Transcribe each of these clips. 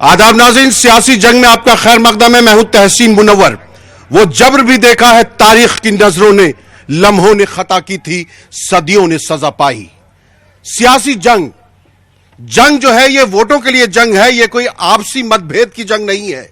आदाब नाज़रीन, सियासी जंग में आपका खैर मकदम है। मैं हूं तहसीन मुनव्वर। वो जबर भी देखा है तारीख की नजरों ने, लम्हों ने खता की थी, सदियों ने सजा पाई। सियासी जंग जो है ये वोटों के लिए जंग है, ये कोई आपसी मतभेद की जंग नहीं है।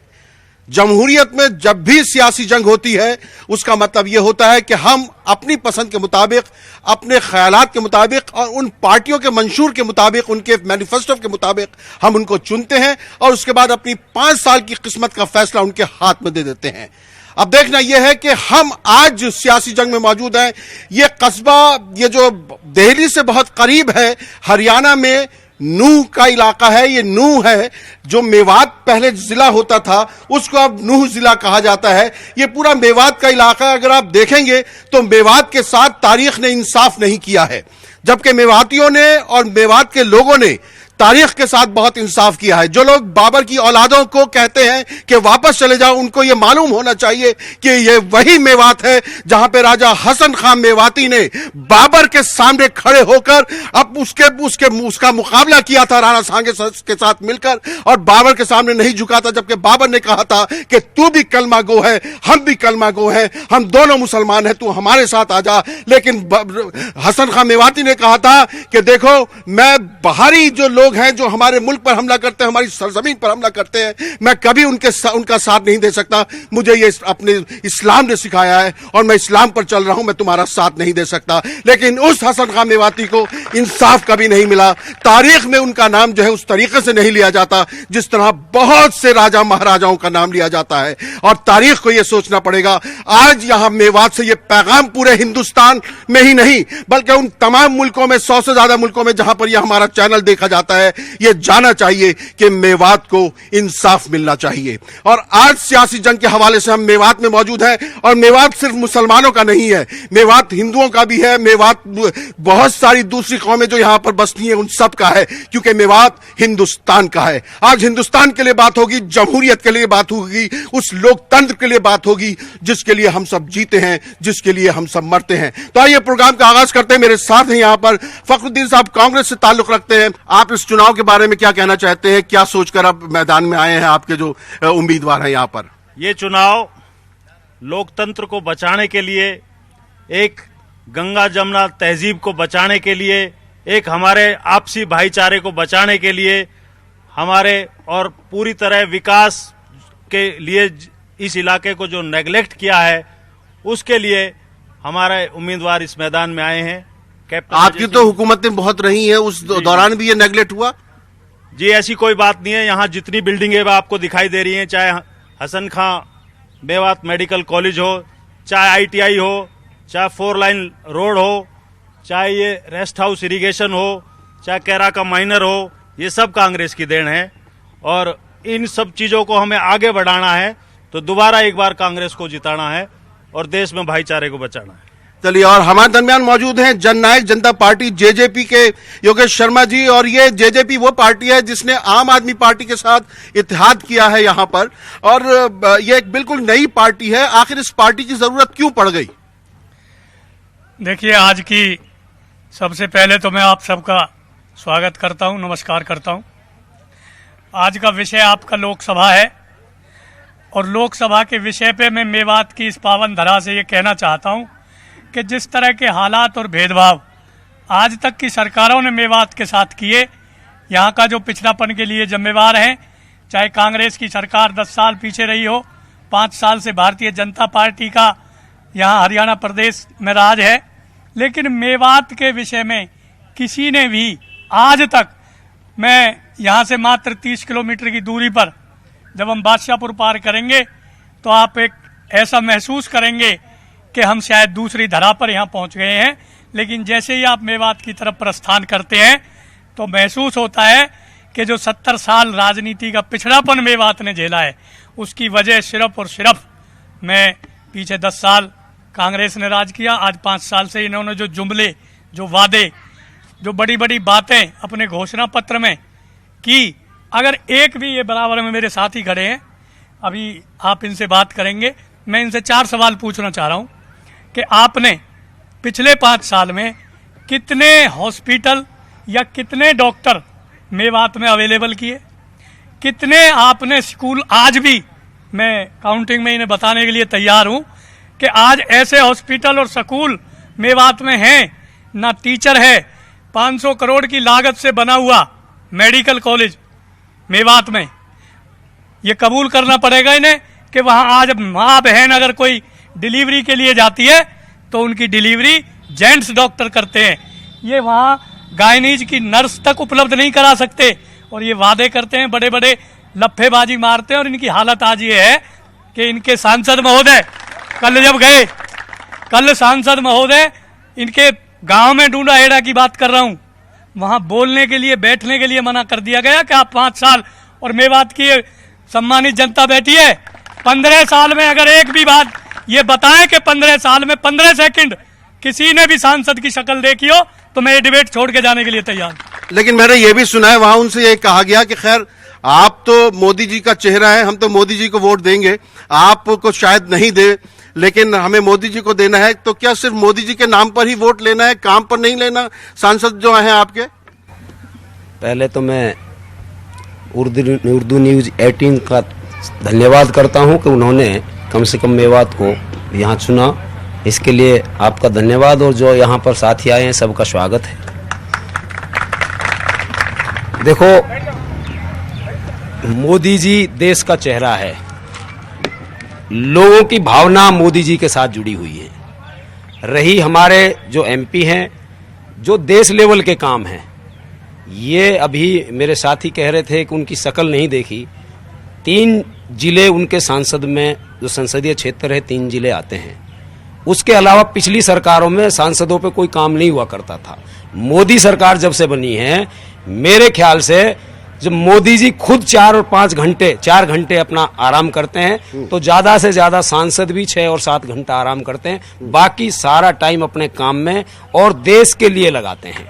जमहूरियत में जब भी सियासी जंग होती है उसका मतलब यह होता है कि हम अपनी पसंद के मुताबिक, अपने ख्यालात के मुताबिक और उन पार्टियों के मंशूर के मुताबिक, उनके मैनिफेस्टो के मुताबिक हम उनको चुनते हैं और उसके बाद अपनी 5 साल की किस्मत का फैसला उनके हाथ में दे देते हैं। अब देखना यह है कि हम आज सियासी जंग में मौजूद हैं। यह कस्बा, ये जो दिल्ली से बहुत करीब है, हरियाणा में नूह का इलाका है। ये नूह है जो मेवात पहले जिला होता था, उसको अब नूह जिला कहा जाता है। ये पूरा मेवात का इलाका है। अगर आप देखेंगे तो मेवात के साथ तारीख ने इंसाफ नहीं किया है, जबकि मेवातियों ने और मेवात के लोगों ने तारीख के साथ बहुत इंसाफ किया है। जो लोग बाबर की औलादों को कहते हैं कि वापस चले जाओ, उनको यह मालूम होना चाहिए कि यह वही मेवात है जहां पे राजा हसन खान मेवाती ने बाबर के सामने खड़े होकर अब उसका मुकाबला किया था राणा सांगे के साथ मिलकर, और बाबर के सामने नहीं झुका था, जबकि बाबर ने कहा था कि तू भी कलमा गो है, हम भी कलमा गो हैं, हम दोनों मुसलमान हैं, तू हमारे साथ आ जा। लेकिन हसन खान मेवाती ने कहा था कि देखो, मैं बाहरी जो लोग हैं जो हमारे मुल्क पर हमला करते हैं, हमारी सरजमीन पर हमला करते हैं, मैं कभी उनका साथ नहीं दे सकता। मुझे ये अपने इस्लाम ने सिखाया है और मैं इस्लाम पर चल रहा हूं, मैं तुम्हारा साथ नहीं दे सकता। लेकिन उस हसन खान मेवाती को इंसाफ कभी नहीं मिला। तारीख में उनका नाम जो है उस तरीके से नहीं लिया जाता जिस तरह बहुत से राजा महाराजाओं का नाम लिया जाता है। और तारीख को यह सोचना पड़ेगा, आज यहां मेवात से यह पैगाम पूरे हिंदुस्तान में ही नहीं बल्कि उन तमाम मुल्कों में, 100 से ज्यादा मुल्कों में जहां पर यह हमारा चैनल देखा जाता है, यह जाना चाहिए कि मेवात को इंसाफ मिलना चाहिए। और आज सियासी जंग के हवाले से हम मेवात में मौजूद हैं, और मेवात सिर्फ मुसलमानों का नहीं है, मेवात हिंदुओं का भी है, मेवात बहुत सारी दूसरी कौमें जो यहां पर बसती हैं उन सब का है, क्योंकि मेवात हिंदुस्तान का है। आज हिंदुस्तान के लिए बात होगी, जमहूरियत के लिए बात होगी, उस लोकतंत्र के लिए बात होगी जिसके लिए हम सब जीते हैं, जिसके लिए हम सब मरते हैं। तो आइए प्रोग्राम का आगाज करते हैं। मेरे साथ हैं यहां पर फखरुद्दीन साहब, कांग्रेस से ताल्लुक रखते हैं। आप इस चुनाव के बारे में क्या कहना चाहते हैं? क्या सोचकर आप मैदान में आए हैं, आपके जो उम्मीदवार हैं यहां पर? ये चुनाव लोकतंत्र को बचाने के लिए, एक गंगा जमुना तहजीब को बचाने के लिए, एक हमारे आपसी भाईचारे को बचाने के लिए, हमारे और पूरी तरह विकास के लिए इस इलाके को जो नेग्लेक्ट किया है उसके लिए हमारे उम्मीदवार इस मैदान में आए हैं। आपकी तो हुकूमतें बहुत रही हैं, उस दौरान भी ये नेग्लेक्ट हुआ? जी, ऐसी कोई बात नहीं है। यहाँ जितनी बिल्डिंगें आपको दिखाई दे रही हैं, चाहे हसन खां मेवात मेडिकल कॉलेज हो, चाहे ITI हो, चाहे 4 लाइन रोड हो, चाहे ये रेस्ट हाउस इरिगेशन हो, चाहे कैरा का माइनर हो, ये सब कांग्रेस की देन है। और इन सब चीजों को हमें आगे बढ़ाना है तो दोबारा एक बार कांग्रेस को जिताना है और देश में भाईचारे को बचाना है। चलिए, और हमारे दरमियान मौजूद हैं जननायक जनता पार्टी JJP के योगेश शर्मा जी। और ये JJP वो पार्टी है जिसने आम आदमी पार्टी के साथ इत्तेहाद किया है यहां पर, और ये एक बिल्कुल नई पार्टी है। आखिर इस पार्टी की जरूरत क्यों पड़ गई? देखिए, आज की सबसे पहले तो मैं आप सबका स्वागत करता हूं, नमस्कार करता हूं। आज का विषय आपका लोकसभा है, और लोकसभा के विषय पे मैं मेवात की इस पावन धरा से ये कहना चाहता हूं कि जिस तरह के हालात और भेदभाव आज तक की सरकारों ने मेवात के साथ किए, यहाँ का जो पिछड़ापन के लिए जिम्मेवार हैं, चाहे कांग्रेस की सरकार 10 साल पीछे रही हो, 5 साल से भारतीय जनता पार्टी का यहाँ हरियाणा प्रदेश में राज है, लेकिन मेवात के विषय में किसी ने भी आज तक, मैं यहाँ से मात्र 30 किलोमीटर की दूरी पर जब हम बादशाहपुर पार करेंगे तो आप एक ऐसा महसूस करेंगे कि हम शायद दूसरी धरा पर यहाँ पहुँच गए हैं। लेकिन जैसे ही आप मेवात की तरफ प्रस्थान करते हैं तो महसूस होता है कि जो 70 साल राजनीति का पिछड़ापन मेवात ने झेला है, उसकी वजह सिर्फ और सिर्फ, मैं पीछे 10 साल कांग्रेस ने राज किया, आज 5 साल से इन्होंने जो जुमले, जो वादे, जो बड़ी बड़ी बातें अपने घोषणा पत्र में की, अगर एक भी, ये बराबर में मेरे साथी खड़े हैं, अभी आप इनसे बात करेंगे, मैं इनसे 4 सवाल पूछना चाह रहा हूं कि आपने पिछले 5 साल में कितने हॉस्पिटल या कितने डॉक्टर मेवात में अवेलेबल किए, कितने आपने स्कूल, आज भी मैं काउंटिंग में इन्हें बताने के लिए तैयार हूं कि आज ऐसे हॉस्पिटल और स्कूल मेवात में हैं, ना टीचर है। 500 करोड़ की लागत से बना हुआ मेडिकल कॉलेज मेवात में, ये कबूल करना पड़ेगा इन्हें कि वहां आज माँ बहन अगर कोई डिलीवरी के लिए जाती है तो उनकी डिलीवरी जेंट्स डॉक्टर करते हैं। ये वहां गायनीज की नर्स तक उपलब्ध नहीं करा सकते और ये वादे करते हैं, बड़े बड़े लफ्फेबाजी मारते हैं। और इनकी हालत आज ये है कि इनके सांसद महोदय कल जब गए, कल सांसद महोदय इनके गांव में ढूंढा हेड़ा की बात कर रहा हूं, वहां बोलने के लिए, बैठने के लिए मना कर दिया गया कि आप 5 साल, और मेवात की सम्मानित जनता बैठी है, 15 साल में अगर एक भी बात ये बताएं कि 15 साल में 15 सेकंड किसी ने भी सांसद की शक्ल देखी हो तो मैं ये डिबेट छोड़ के जाने के लिए तैयार। लेकिन मैंने ये भी सुना है वहां उनसे ये कहा गया कि खैर आप तो मोदी जी का चेहरा है, हम तो मोदी जी को वोट देंगे, आपको शायद नहीं दे, लेकिन हमें मोदी जी को देना है। तो क्या सिर्फ मोदी जी के नाम पर ही वोट लेना है, काम पर नहीं लेना? सांसद जो हैं आपके, पहले तो मैं उर्दू न्यूज 18 का धन्यवाद करता हूं कि उन्होंने कम से कम मेवात को यहाँ चुना, इसके लिए आपका धन्यवाद। और जो यहाँ पर साथी आए हैं सबका स्वागत है। देखो, मोदी जी देश का चेहरा है, लोगों की भावना मोदी जी के साथ जुड़ी हुई है। रही हमारे जो एमपी हैं, जो देश लेवल के काम हैं, ये अभी मेरे साथी कह रहे थे कि उनकी शक्ल नहीं देखी। 3 जिले उनके सांसद में, जो संसदीय क्षेत्र है, 3 जिले आते हैं। उसके अलावा पिछली सरकारों में सांसदों पे कोई काम नहीं हुआ करता था। मोदी सरकार जब से बनी है, मेरे ख्याल से जब मोदी जी खुद 4 और 5 घंटे, 4 घंटे अपना आराम करते हैं, तो ज्यादा से ज्यादा सांसद भी 6 और 7 घंटा आराम करते हैं। बाकी सारा टाइम अपने काम में और देश के लिए लगाते हैं।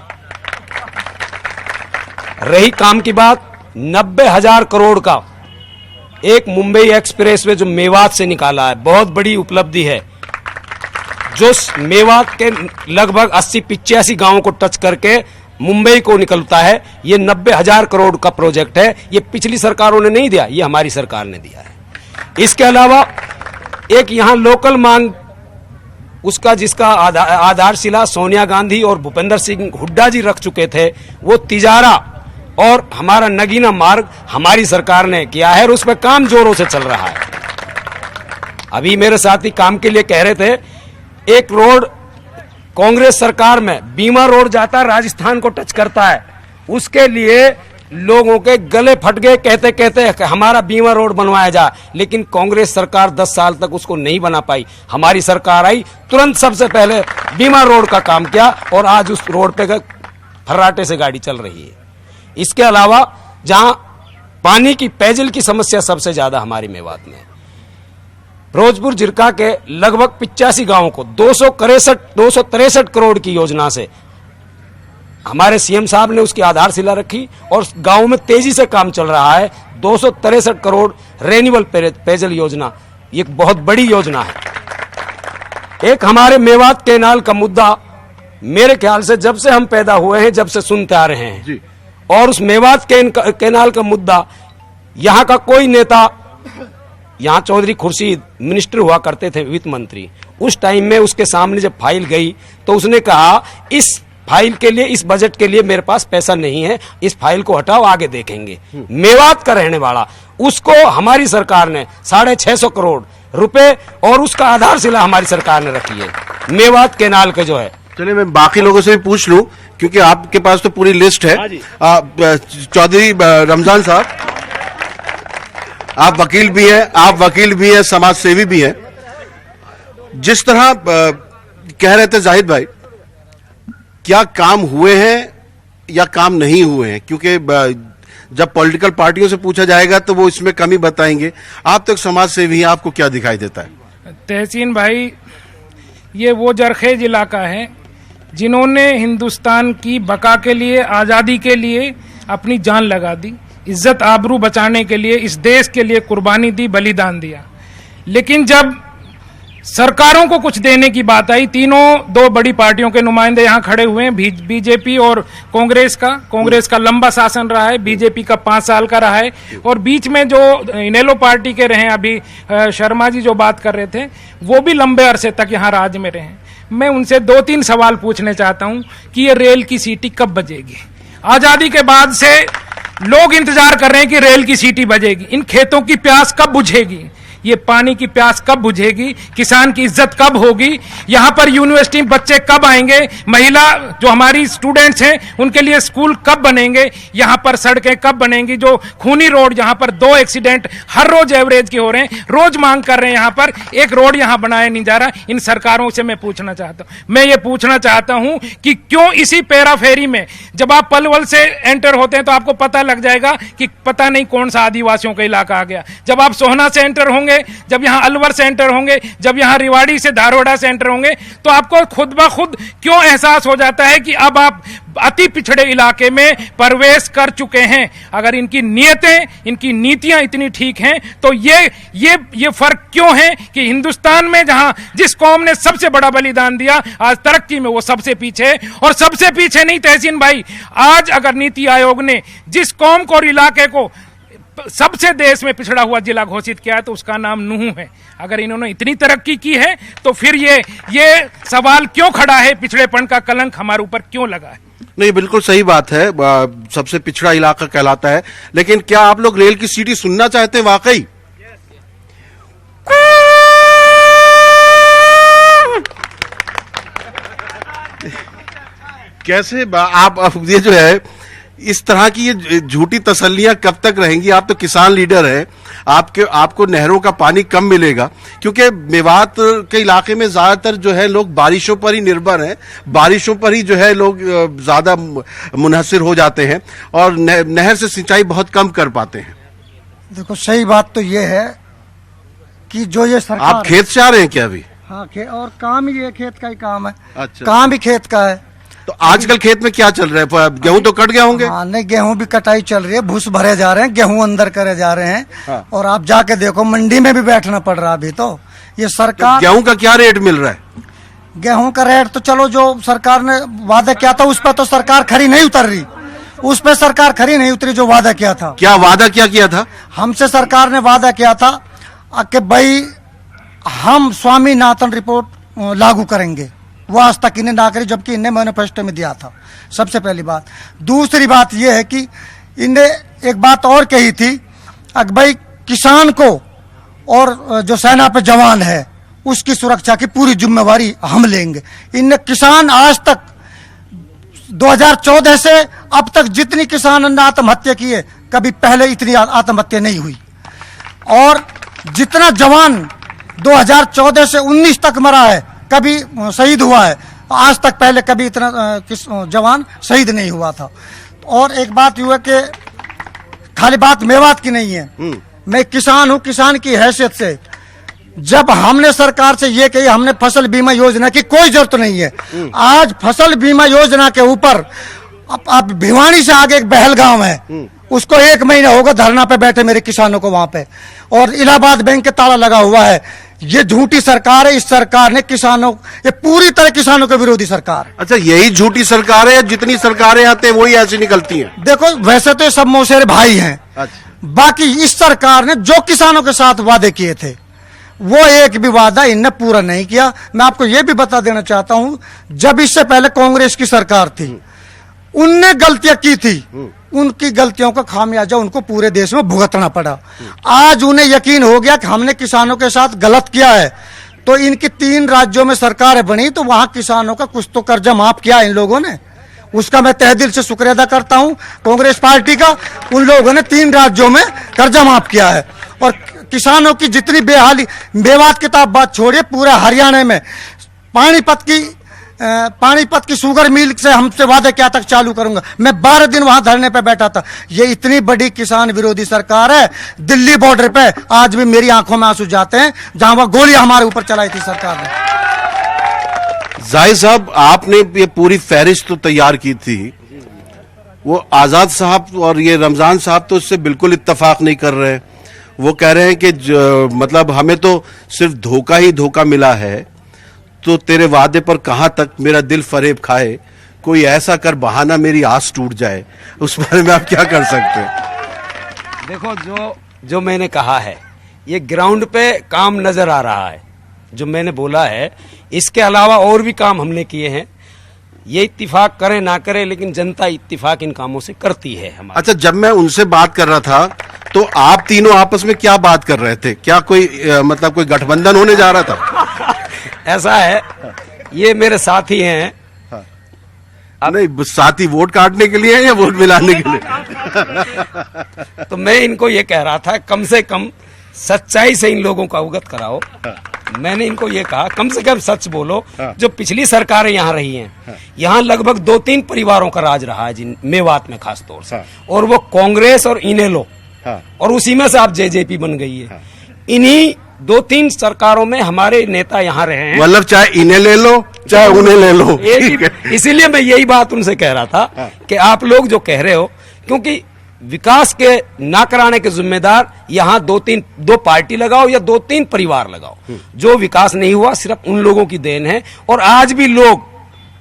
रही काम की बात, 90,000 करोड़ का एक मुंबई एक्सप्रेस वे जो मेवात से निकाला है, बहुत बड़ी उपलब्धि है। जो मेवात के लगभग 80-85 गांवों को टच करके मुंबई को निकलता है, ये 90,000 करोड़ का प्रोजेक्ट है। ये पिछली सरकारों ने नहीं दिया, ये हमारी सरकार ने दिया है। इसके अलावा एक यहाँ लोकल मांग, उसका जिसका आधारशिला सोनिया गांधी और भूपेंद्र सिंह हुड्डा जी रख चुके थे, वो तिजारा और हमारा नगीना मार्ग हमारी सरकार ने किया है और उस पर काम जोरों से चल रहा है। अभी मेरे साथी काम के लिए कह रहे थे, एक रोड कांग्रेस सरकार में बीमा रोड जाता है, राजस्थान को टच करता है, उसके लिए लोगों के गले फट गए कहते कहते हमारा बीमा रोड बनवाया जा, लेकिन कांग्रेस सरकार 10 साल तक उसको नहीं बना पाई। हमारी सरकार आई, तुरंत सबसे पहले बीमा रोड का काम किया और आज उस रोड पे फर्राटे से गाड़ी चल रही है। इसके अलावा जहां पानी की, पेयजल की समस्या सबसे ज्यादा हमारी मेवात में, फिरोजपुर जिरका के लगभग 85 गांवों को 263 करोड़ की योजना से हमारे सीएम साहब ने उसकी आधारशिला रखी और गांव में तेजी से काम चल रहा है। 263 करोड़ रेन्यूअल पेयजल योजना, ये एक बहुत बड़ी योजना है। एक हमारे मेवात केनाल का मुद्दा, मेरे ख्याल से जब से हम पैदा हुए हैं, जब से सुनते आ रहे हैं जी। और उस मेवात केनाल का मुद्दा, यहाँ का कोई नेता, यहाँ चौधरी खुर्शीद मिनिस्टर हुआ करते थे, वित्त मंत्री, उस टाइम में उसके सामने जब फाइल गई तो उसने कहा इस फाइल के लिए, इस बजट के लिए मेरे पास पैसा नहीं है, इस फाइल को हटाओ, आगे देखेंगे। मेवात का रहने वाला, उसको हमारी सरकार ने 650 करोड़ रुपए और उसका आधारशिला हमारी सरकार ने रखी है, मेवात केनाल के जो है। चलिए मैं बाकी लोगों से भी पूछ लूं, क्योंकि आपके पास तो पूरी लिस्ट है। चौधरी रमजान साहब, आप वकील भी हैं, समाज सेवी भी हैं। जिस तरह कह रहे थे जाहिद भाई, क्या काम हुए हैं या काम नहीं हुए हैं? क्योंकि जब पॉलिटिकल पार्टियों से पूछा जाएगा तो वो इसमें कमी बताएंगे। आप तो एक समाज सेवी हैं, आपको क्या दिखाई देता है? तहसीन भाई, ये वो जरखेज इलाका है जिन्होंने हिंदुस्तान की बका के लिए, आज़ादी के लिए अपनी जान लगा दी, इज्जत आबरू बचाने के लिए, इस देश के लिए कुर्बानी दी, बलिदान दिया। लेकिन जब सरकारों को कुछ देने की बात आई। तीनों दो बड़ी पार्टियों के नुमाइंदे यहाँ खड़े हुए हैं, बीजेपी और कांग्रेस का लंबा शासन रहा है, बीजेपी का 5 साल का रहा है, और बीच में जो इनेलो पार्टी के रहे, अभी शर्मा जी जो बात कर रहे थे, वो भी लंबे अरसे तक यहाँ राज में रहे। मैं उनसे 2-3 सवाल पूछने चाहता हूं कि ये रेल की सीटी कब बजेगी? आजादी के बाद से लोग इंतजार कर रहे हैं कि रेल की सीटी बजेगी। इन खेतों की प्यास कब बुझेगी? ये पानी की प्यास कब बुझेगी? किसान की इज्जत कब होगी? यहाँ पर यूनिवर्सिटी बच्चे कब आएंगे? महिला जो हमारी स्टूडेंट्स हैं उनके लिए स्कूल कब बनेंगे? यहाँ पर सड़कें कब बनेंगी? जो खूनी रोड, जहाँ पर 2 एक्सीडेंट हर रोज एवरेज के हो रहे हैं, रोज मांग कर रहे हैं, यहाँ पर एक रोड यहाँ बनाया नहीं जा रहा। इन सरकारों से मैं पूछना चाहता हूँ, मैं ये पूछना चाहता हूँ कि क्यों इसी पेरा फेरी में जब आप पलवल से एंटर होते हैं तो आपको पता लग जाएगा कि पता नहीं कौन सा आदिवासियों का इलाका आ गया। जब आप सोहना से एंटर होंगे, जब यहां अलवर से एंटर होंगे, जब यहां रिवाड़ी से धारोड़ा से एंटर होंगे, तो आपको खुद ब खुद क्यों एहसास हो जाता है कि अब आप अति पिछड़े इलाके में प्रवेश कर चुके हैं। अगर इनकी नीयतें, इनकी नीतियां इतनी ठीक हैं तो ये फर्क क्यों है कि हिंदुस्तान में जहां जिस कौम ने सबसे बड़ा बलिदान दिया, आज तरक्की में वो सबसे पीछे। और सबसे पीछे नहीं तहसीन भाई, आज अगर नीति आयोग ने जिस कौम को और इलाके को सबसे देश में पिछड़ा हुआ जिला घोषित किया है तो उसका नाम नूह है। अगर इन्होंने इतनी तरक्की की है तो फिर ये सवाल क्यों खड़ा है, पिछड़ेपन का कलंक हमारे ऊपर क्यों लगा है? नहीं, बिल्कुल सही बात है, सबसे पिछड़ा इलाका कहलाता है। लेकिन क्या आप लोग रेल की सीटी सुनना चाहते हैं वाकई? कैसे आप ये जो है इस तरह की ये झूठी तसल्लियां कब तक रहेंगी? आप तो किसान लीडर हैं, आपको नहरों का पानी कम मिलेगा, क्योंकि मेवात के इलाके में ज्यादातर जो है लोग बारिशों पर ही निर्भर हैं, बारिशों पर ही जो है लोग ज्यादा मुनहसिर हो जाते हैं और नहर से सिंचाई बहुत कम कर पाते हैं। देखो, सही बात तो ये है कि जो ये सरकार, आप खेत से आ रहे हैं क्या अभी? हाँ, और काम ही ये खेत का ही काम है। अच्छा, काम ही खेत का है। तो आजकल खेत में क्या चल रहा है? गेहूं तो कट गए होंगे? हाँ, नहीं, गेहूं भी कटाई चल रही है, भूस भरे जा रहे हैं, गेहूं अंदर करे जा रहे हैं। हाँ। और आप जाके देखो, मंडी में भी बैठना पड़ रहा अभी तो। ये सरकार, तो गेहूं का क्या रेट मिल रहा है? गेहूं का रेट तो चलो, जो सरकार ने वादा किया था उस पर तो सरकार खरी नहीं उतर रही, उस पर सरकार खरी नहीं उतरी जो वादा किया था। क्या वादा क्या किया था? हमसे सरकार ने वादा किया था कि भाई हम स्वामीनाथन रिपोर्ट लागू करेंगे, वो आज तक इन्हें ना करी, जबकि इन्हें मैनिफेस्टो में दिया था। सबसे पहली बात। दूसरी बात यह है कि इन्हें एक बात और कही थी कि भाई किसान को और जो सेना पे जवान है उसकी सुरक्षा की पूरी जिम्मेवारी हम लेंगे। इनने किसान आज तक 2014 से अब तक जितनी किसान ने आत्महत्या की है, कभी पहले इतनी आत्महत्या नहीं हुई। और जितना जवान 2014 से 19 तक मरा है, कभी शहीद हुआ है, आज तक पहले कभी इतना जवान शहीद नहीं हुआ था। और एक बात यू है कि खाली बात मेवात की नहीं है, मैं किसान हूं, किसान की हैसियत से जब हमने सरकार से ये कही हमने फसल बीमा योजना की कोई जरूरत नहीं है, आज फसल बीमा योजना के ऊपर अब भिवानी से आगे एक बहलगांव है, उसको 1 महीना होगा धरना पे बैठे मेरे किसानों को वहां पे, और इलाहाबाद बैंक के ताला लगा हुआ है। ये झूठी सरकार है। इस सरकार ने किसानों, ये पूरी तरह किसानों के विरोधी सरकार है। अच्छा, यही झूठी सरकार है? जितनी सरकारें आते हैं वही ऐसी निकलती हैं? देखो, वैसे तो ये सब मौसेरे भाई हैं। अच्छा। बाकी इस सरकार ने जो किसानों के साथ वादे किए थे वो एक भी वादा इनने पूरा नहीं किया। मैं आपको ये भी बता देना चाहता हूं, जब इससे पहले कांग्रेस की सरकार थी, उनने गलतियां की थी, उनकी गलतियों का खामियाजा उनको पूरे देश में भुगतना पड़ा। आज उन्हें यकीन हो गया कि हमने किसानों के साथ गलत किया है, तो इनकी 3 राज्यों में सरकारें बनी, तो वहां किसानों का कुछ तो कर्जा माफ किया इन लोगों ने, उसका मैं तहे दिल से शुक्रिया अदा करता हूं कांग्रेस पार्टी का। उन लोगों ने 3 राज्यों में कर्जा माफ किया है। और किसानों की जितनी बेहाली, मेवात की तो बात छोड़िए, पूरे हरियाणा में पानीपत की शुगर मिल से हमसे वादे क्या तक चालू करूंगा। मैं 12 दिन वहां धरने पे बैठा था। ये इतनी बड़ी किसान विरोधी सरकार है। दिल्ली बॉर्डर पे आज भी मेरी आंखों में आंसू जाते हैं, जहां वह गोलियां हमारे ऊपर चलाई थी सरकार ने। जाहिद साहब, आपने ये पूरी फहरिस्त तो तैयार की थी, वो आजाद साहब और ये रमजान साहब तो इससे बिल्कुल इत्तेफाक नहीं कर रहे। वो कह रहे हैं कि मतलब हमें तो सिर्फ धोखा ही धोखा मिला है, तो तेरे वादे पर कहां तक मेरा दिल फरेब खाए, कोई ऐसा कर बहाना मेरी आस टूट जाए। उस बारे में आप क्या कर सकते हैं? देखो, जो मैंने कहा है ये ग्राउंड पे काम नजर आ रहा है। जो मैंने बोला है इसके अलावा और भी काम हमने किए हैं। ये इत्तिफाक करें ना करें, लेकिन जनता इत्तिफाक इन कामों से करती है हमारे। अच्छा, जब मैं उनसे बात कर रहा था तो आप तीनों आपस में क्या बात कर रहे थे? क्या कोई मतलब कोई गठबंधन होने जा रहा था? ऐसा है, ये मेरे साथी हैं। नहीं, साथी वोट काटने के लिए है या वोट मिलाने के लिए? तो मैं इनको ये कह रहा था कम से कम सच्चाई से इन लोगों को अवगत कराओ। मैंने इनको ये कहा कम से कम सच बोलो। जो पिछली सरकारें यहाँ रही हैं, यहाँ लगभग 2-3 परिवारों का राज रहा है, जिन मेवात में खास तौर से, और वो कांग्रेस और इनेलो, और उसी में से आप जेजेपी बन गई है। इन्हीं 2-3 सरकारों में हमारे नेता यहाँ रहे हैं। मतलब चाहे इन्हें ले लो चाहे उन्हें ले लो। इसीलिए मैं यही बात उनसे कह रहा था कि आप लोग जो कह रहे हो, क्योंकि विकास के ना कराने के जिम्मेदार यहाँ 2 पार्टी लगाओ या 2-3 परिवार लगाओ। जो विकास नहीं हुआ सिर्फ उन लोगों की देन है। और आज भी लोग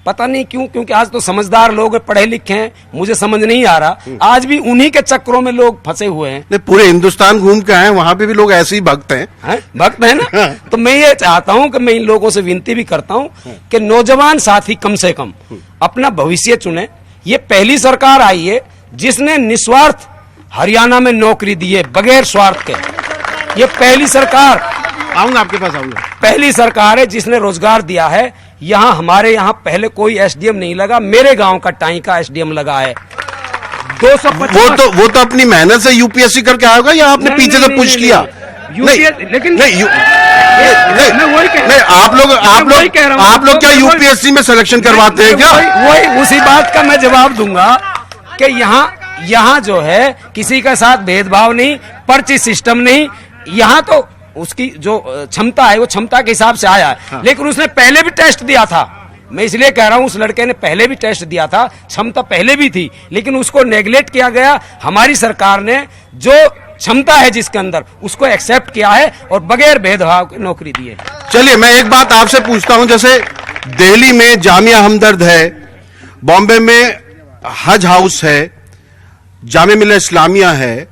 पता नहीं क्यों, क्योंकि आज तो समझदार लोग हैं, पढ़े लिखे हैं, मुझे समझ नहीं आ रहा, आज भी उन्हीं के चक्रों में लोग फंसे हुए हैं। पूरे हिंदुस्तान घूम के आए, वहां पे भी लोग ऐसे ही भक्त हैं। भक्त है ना। तो मैं ये चाहता हूं कि मैं इन लोगों से विनती भी करता हूं कि नौजवान साथी कम से कम अपना भविष्य चुने। ये पहली सरकार आई है जिसने निस्वार्थ हरियाणा में नौकरी दी है, बगैर स्वार्थ के। ये पहली सरकार, आऊंगा आपके पास, आऊंगा, पहली सरकार है जिसने रोजगार दिया है। यहाँ हमारे यहाँ पहले कोई एसडीएम नहीं लगा, मेरे गांव का टाई का एसडीएम लगा है। 250 वो तो अपनी मेहनत से यूपीएससी करके आएगा या आपने पीछे से पुश किया? लेकिन नहीं, आप लोग क्या यूपीएससी में सिलेक्शन करवाते हैं क्या? वही उसी बात का मैं जवाब दूंगा कि यहाँ जो है किसी का साथ भेदभाव नहीं, पर्ची सिस्टम नहीं। यहाँ तो उसकी जो क्षमता है वो क्षमता के हिसाब से आया है। लेकिन उसने पहले भी टेस्ट दिया था। मैं इसलिए कह रहा हूं उस लड़के ने पहले भी टेस्ट दिया था, क्षमता पहले भी थी, लेकिन उसको नेग्लेक्ट किया गया। हमारी सरकार ने जो क्षमता है जिसके अंदर उसको एक्सेप्ट किया है और बगैर भेदभाव की नौकरी दी है। चलिए, मैं एक बात आपसे पूछता हूं, जैसे दिल्ली में जामिया हमदर्द है, बॉम्बे में हज हाउस है, जामिया मिल्ला इस्लामिया है,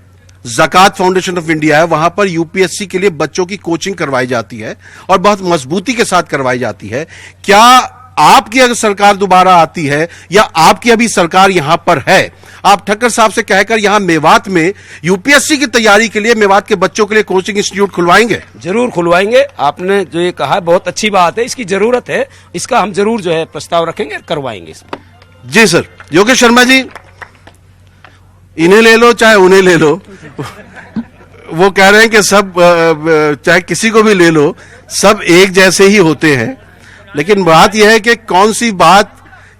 ज़कात फाउंडेशन ऑफ इंडिया है, वहां पर यूपीएससी के लिए बच्चों की कोचिंग करवाई जाती है और बहुत मजबूती के साथ करवाई जाती है। क्या आपकी अगर सरकार दोबारा आती है या आपकी अभी सरकार यहां पर है, आप ठक्कर साहब से कहकर यहां मेवात में यूपीएससी की तैयारी के लिए मेवात के बच्चों के लिए कोचिंग इंस्टीट्यूट खुलवाएंगे? जरूर खुलवाएंगे। आपने जो ये कहा बहुत अच्छी बात है, इसकी जरूरत है, इसका हम जरूर जो है प्रस्ताव रखेंगे, करवाएंगे इसको। जी सर। योगेश शर्मा जी, इन्हें ले लो चाहे उन्हें ले लो, वो कह रहे हैं कि सब चाहे किसी को भी ले लो, सब एक जैसे ही होते हैं। लेकिन बात यह है कि कौन सी बात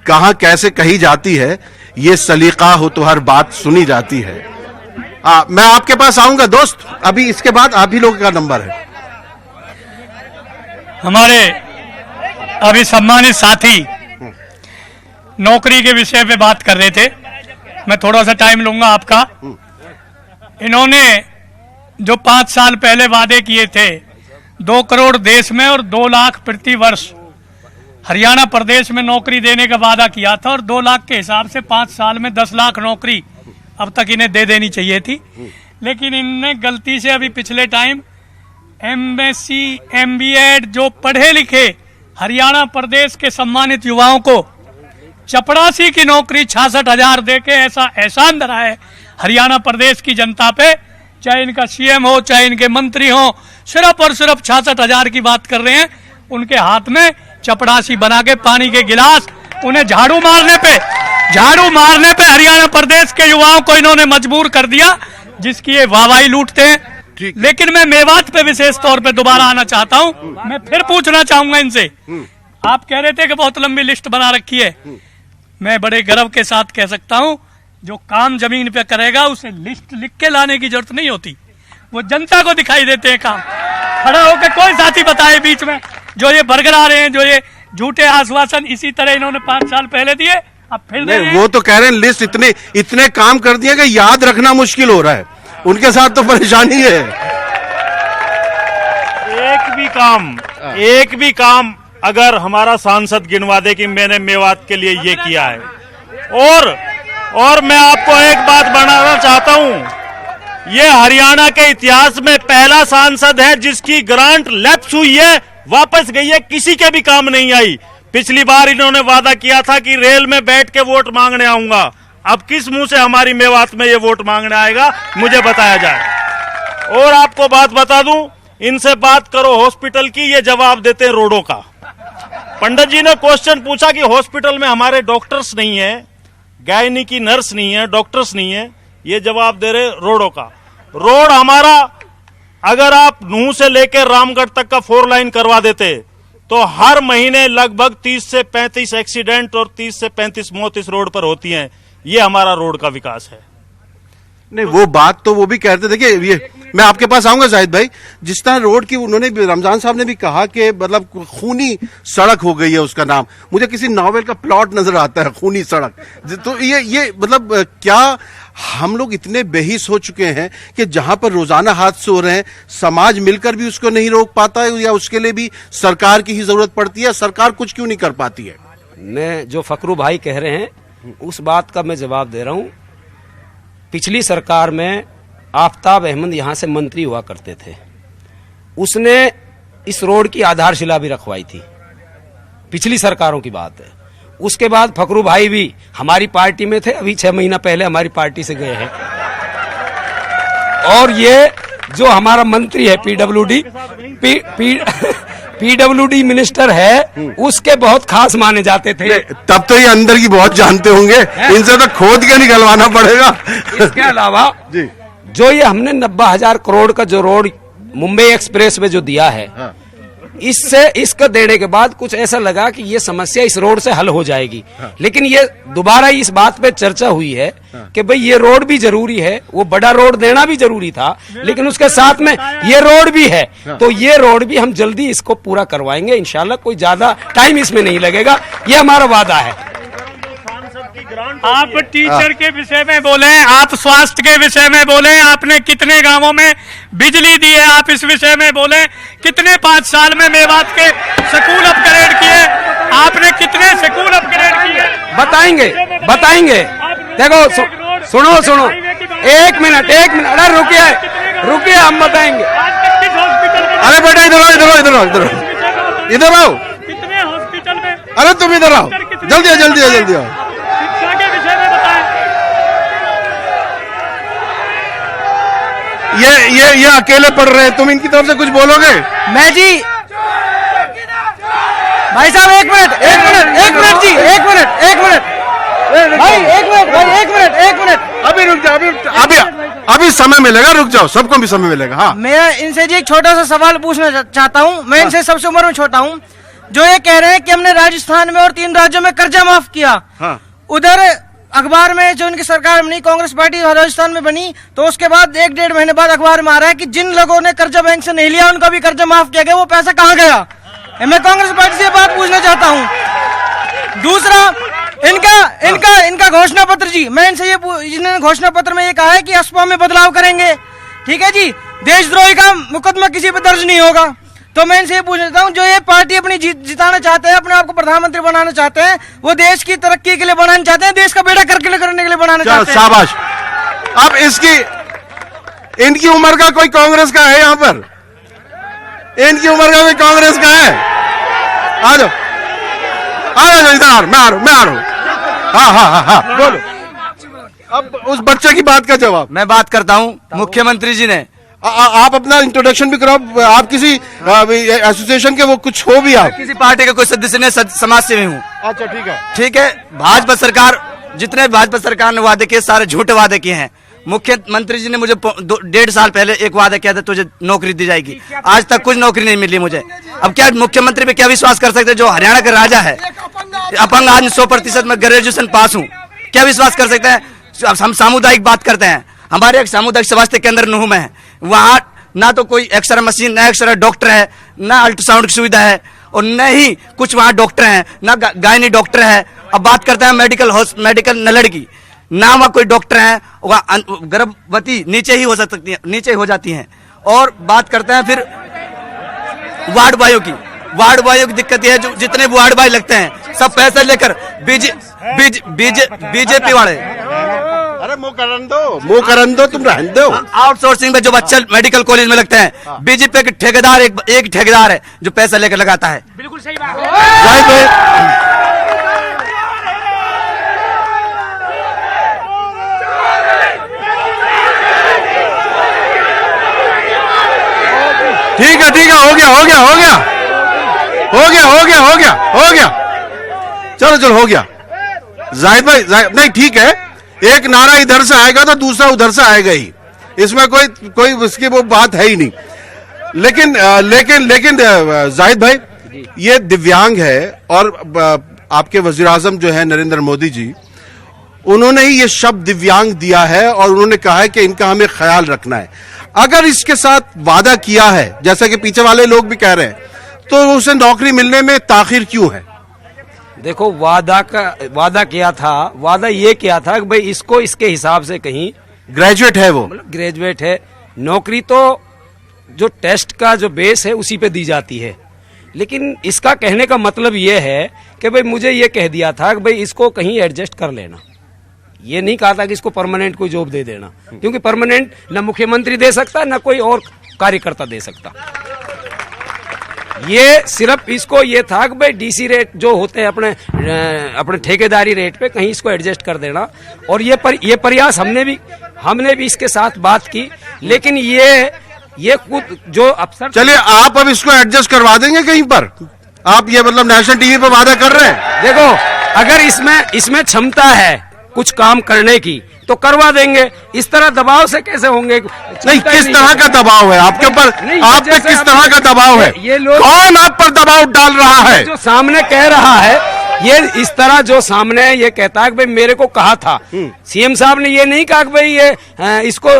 कहां कैसे कही जाती है, ये सलीका हो तो हर बात सुनी जाती है। मैं आपके पास आऊंगा दोस्त, अभी इसके बाद आप ही लोगों का नंबर है। हमारे अभी सम्मानित साथी नौकरी के विषय पे बात कर रहे थे, मैं थोड़ा सा टाइम लूंगा आपका। इन्होंने जो 5 साल पहले वादे किए थे, 2 करोड़ देश में और 2 लाख प्रति वर्ष हरियाणा प्रदेश में नौकरी देने का वादा किया था, और 2 लाख के हिसाब से 5 साल में 10 लाख नौकरी अब तक इन्हें दे देनी चाहिए थी। लेकिन इनने गलती से अभी पिछले टाइम एमएससी एमबीए जो पढ़े लिखे हरियाणा प्रदेश के सम्मानित युवाओं को चपरासी की नौकरी 66,000 देके ऐसा एहसान धरा है हरियाणा प्रदेश की जनता पे, चाहे इनका सीएम हो चाहे इनके मंत्री हो, सिर्फ और सिर्फ 66,000 की बात कर रहे हैं। उनके हाथ में चपरासी बना के पानी के गिलास, उन्हें झाड़ू मारने पे हरियाणा प्रदेश के युवाओं को इन्होंने मजबूर कर दिया, जिसकी ये वाहवाही लूटते हैं। लेकिन मैं मेवात पे विशेष तौर पे दोबारा आना चाहता हूँ। मैं फिर पूछना चाहूंगा इनसे, आप कह रहे थे कि बहुत लंबी लिस्ट बना रखी है, मैं बड़े गर्व के साथ कह सकता हूं जो काम जमीन पे करेगा उसे लिस्ट लिख के लाने की जरूरत नहीं होती, वो जनता को दिखाई देते हैं काम। खड़ा होकर कोई साथी बताए बीच में जो ये बरगरा रहे हैं, जो ये झूठे आश्वासन इसी तरह इन्होंने 5 साल पहले दिए, अब फिर दे रहे हैं। वो तो कह रहे हैं लिस्ट इतने काम कर दिया कि याद रखना मुश्किल हो रहा है, उनके साथ तो परेशानी है। एक भी काम अगर हमारा सांसद गिनवा दे कि मैंने मेवात के लिए ये किया है। और मैं आपको एक बात बताना चाहता हूं, ये हरियाणा के इतिहास में पहला सांसद है जिसकी ग्रांट लैप्स हुई है, वापस गई है, किसी के भी काम नहीं आई। पिछली बार इन्होंने वादा किया था कि रेल में बैठ के वोट मांगने आऊंगा, अब किस मुंह से हमारी मेवात में ये वोट मांगने आएगा, मुझे बताया जाए। और आपको बात बता दूं, इनसे बात करो हॉस्पिटल की, ये जवाब देते हैं रोडों का। पंडित जी ने क्वेश्चन पूछा कि हॉस्पिटल में हमारे डॉक्टर्स नहीं है, गायनी की नर्स नहीं है, डॉक्टर्स नहीं है, ये जवाब दे रहे रोडों का। रोड हमारा अगर आप नूह से लेकर रामगढ़ तक का 4 लाइन करवा देते तो हर महीने लगभग 30 से 35 एक्सीडेंट और 30 से 35 मौत इस रोड पर होती हैं। ये हमारा रोड का विकास है। नहीं, वो बात तो वो भी कहते, देखिए ये मैं आपके पास आऊंगा जाहिद भाई, जिस तरह रोड की उन्होंने रमजान साहब ने भी कहा कि मतलब खूनी सड़क हो गई है, उसका नाम मुझे किसी नॉवेल का प्लॉट नजर आता है, खूनी सड़क। तो ये मतलब क्या हम लोग इतने बेहिस हो चुके हैं कि जहां पर रोजाना हादसे हो रहे हैं, समाज मिलकर भी उसको नहीं रोक पाता है, या उसके लिए भी सरकार की ही जरूरत पड़ती है? सरकार कुछ क्यों नहीं कर पाती है? मैं जो फकरू भाई कह रहे हैं उस बात का मैं जवाब दे रहा हूं। पिछली सरकार में आफ्ताब अहमद यहां से मंत्री हुआ करते थे, उसने इस रोड की आधारशिला भी रखवाई थी, पिछली सरकारों की बात है। उसके बाद फकरू भाई भी हमारी पार्टी में थे, अभी 6 महीना पहले हमारी पार्टी से गए हैं। और ये जो हमारा मंत्री है पीडब्ल्यूडी मिनिस्टर है, उसके बहुत खास माने जाते थे। तब तो ये अंदर की बहुत जानते होंगे, इनसे तो खोद के निकलवाना पड़ेगा। इसके अलावा जी, जो ये हमने 90,000 करोड़ का जो रोड मुंबई एक्सप्रेस में जो दिया है, हाँ। इसको देने के बाद कुछ ऐसा लगा कि ये समस्या इस रोड से हल हो जाएगी। हाँ। लेकिन ये दोबारा इस बात पे चर्चा हुई है कि भाई ये रोड भी जरूरी है, वो बड़ा रोड देना भी जरूरी था, लेकिन उसके साथ में ये रोड भी है। तो ये रोड भी हम जल्दी इसको पूरा करवाएंगे इंशाल्लाह, कोई ज्यादा टाइम इसमें नहीं लगेगा, ये हमारा वादा है। आप टीचर के विषय में बोले, आप स्वास्थ्य के विषय में बोले, आपने कितने गांवों में बिजली दी है, आप इस विषय में बोले, कितने 5 साल में मेवात के स्कूल अपग्रेड किए, आपने कितने स्कूल अपग्रेड किए, बताएंगे। देखो सुनो एक मिनट, अरे रुकिए हम बताएंगे। अरे बेटा इधर आओ, कितने हॉस्पिटल में, अरे तुम इधर आओ, जल्दी आओ। शिक्षा के विषय में बताएं। ये अकेले पढ़ रहे हैं, तुम इनकी तरफ से कुछ बोलोगे? मैं जी भाई साहब एक मिनट जी, एक मिनट अभी रुक जाओ, अभी समय मिलेगा, रुक जाओ, सबको भी समय मिलेगा। हाँ, मैं इनसे जी एक छोटा सा सवाल पूछना चाहता हूँ। मैं इनसे सबसे उम्र में छोटा हूँ, जो ये कह रहे हैं कि हमने राजस्थान में और 3 राज्यों में कर्जा माफ किया। हाँ। उधर अखबार में जो उनकी सरकार बनी, कांग्रेस पार्टी राजस्थान में बनी, तो उसके बाद 1-1.5 महीने बाद अखबार में आ रहा है कि जिन लोगों ने कर्जा बैंक से नहीं लिया उनका भी कर्जा माफ किया गया, वो पैसा कहाँ गया? मैं कांग्रेस पार्टी से बात पूछना चाहता हूँ। दूसरा, इनका घोषणा पत्र जी, मैं इनसे इन्होंने घोषणा पत्र में ये कहा है कि अफवाह में बदलाव करेंगे, ठीक है जी, देशद्रोही का मुकदमा किसी पर दर्ज नहीं होगा। तो मैं इनसे ये पूछना चाहता हूँ, जो ये पार्टी अपनी जिताना चाहते हैं, अपने आप को प्रधानमंत्री बनाना चाहते हैं, वो देश की तरक्की के लिए बनाना चाहते हैं, देश का बेड़ा करके करने के लिए बनाना चाहते हैं। शाबाश। अब इनकी उम्र का कोई कांग्रेस का है यहाँ पर? इनकी उम्र का कोई कांग्रेस का है? आ जाओ इधर, मैं आ रहा हूँ। हाँ, बोलो। अब उस बच्चे की बात का जवाब मैं बात करता हूँ। मुख्यमंत्री जी ने आप अपना इंट्रोडक्शन भी कराओ। आप किसी एसोसिएशन के वो कुछ हो भी? आप किसी पार्टी के कोई सदस्य ने, समाज सेवी हूँ। अच्छा, ठीक है। भाजपा सरकार, जितने भाजपा सरकार ने वादे किए सारे झूठे वादे किए हैं। मुख्यमंत्री जी ने मुझे 1.5 साल पहले एक वादा किया था, तुझे नौकरी दी जाएगी, आज तक कुछ नौकरी नहीं मिली मुझे। अब क्या मुख्यमंत्री पे क्या विश्वास कर सकते हैं, जो हरियाणा का राजा है, अपंग, आज 100% में ग्रेजुएशन पास हूँ, क्या विश्वास कर सकते हैं? हम सामुदायिक बात करते हैं, हमारे एक सामुदायिक स्वास्थ्य केंद्र नूह में है, वहाँ ना तो कोई एक्सरे मशीन, ना एक्सरे डॉक्टर है, ना अल्ट्रासाउंड की सुविधा है, और न ही कुछ वहाँ डॉक्टर हैं, ना गायनी डॉक्टर है। अब बात करते हैं मेडिकल नलड़ की, ना वहाँ कोई डॉक्टर है, वहाँ गर्भवती नीचे ही हो सकती है, नीचे हो जाती हैं। और बात करते हैं फिर वार्ड बॉयों की दिक्कत यह है, जो जितने वार्ड बॉय लगते हैं सब पैसे लेकर बीजेपी वाले अरे मुंह करन दो तुम रहने दो। आउटसोर्सिंग में जो बच्चे मेडिकल कॉलेज में लगते हैं, बीजेपी के ठेकेदार एक ठेकेदार है जो पैसा लेकर लगाता है। बिल्कुल सही बात। जाहिद भाई, ठीक है हो गया चलो हो गया। जाहिद भाई नहीं ठीक है, एक नारा इधर से आएगा तो दूसरा उधर से आएगा ही, इसमें कोई उसकी वो बात है ही नहीं। लेकिन जाहिद भाई, ये दिव्यांग है और आपके वजीर आजम जो है नरेंद्र मोदी जी, उन्होंने ही ये शब्द दिव्यांग दिया है और उन्होंने कहा है कि इनका हमें ख्याल रखना है। अगर इसके साथ वादा किया है, जैसा कि पीछे वाले लोग भी कह रहे हैं, तो उसे नौकरी मिलने में ताखिर क्यों है? देखो, वादा किया था, वादा ये किया था कि भाई इसको इसके हिसाब से कहीं ग्रेजुएट है, वो ग्रेजुएट है, नौकरी तो जो टेस्ट का जो बेस है उसी पे दी जाती है। लेकिन इसका कहने का मतलब ये है कि भाई मुझे ये कह दिया था कि भाई इसको कहीं एडजस्ट कर लेना, ये नहीं कहा था कि इसको परमानेंट कोई जॉब दे देना, क्योंकि परमानेंट न मुख्यमंत्री दे सकता न कोई और कार्यकर्ता दे सकता। ये सिर्फ इसको ये था कि भाई डीसी रेट जो होते हैं अपने ठेकेदारी रेट पे कहीं इसको एडजस्ट कर देना। और ये प्रयास हमने भी इसके साथ बात की, लेकिन ये खुद जो अफसर, चलिए आप अब इसको एडजस्ट करवा देंगे कहीं पर? आप ये मतलब नेशनल टीवी पर वादा कर रहे हैं? देखो, अगर इसमें क्षमता है कुछ काम करने की तो करवा देंगे। इस तरह दबाव से कैसे होंगे? नहीं, किस तरह का दबाव है आपके ऊपर? आप पे किस तरह का दबाव है? ये लोग, कौन आप पर दबाव डाल रहा है? जो सामने कह रहा है, ये इस तरह जो सामने ये कहता है कि भाई मेरे को कहा था, सीएम साहब ने ये नहीं कहा कि भाई ये इसको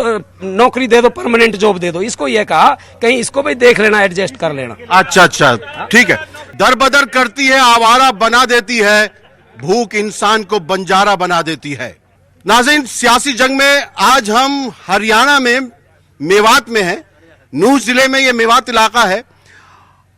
नौकरी दे दो, परमानेंट जॉब दे दो। इसको ये कहा कहीं इसको भी देख लेना, एडजस्ट कर लेना। अच्छा ठीक है। दर बदर करती है, आवारा बना देती है, भूख इंसान को बंजारा बना देती है। नाज़रीन, सियासी जंग में आज हम हरियाणा में मेवात में हैं। नूह जिले में ये मेवात इलाका है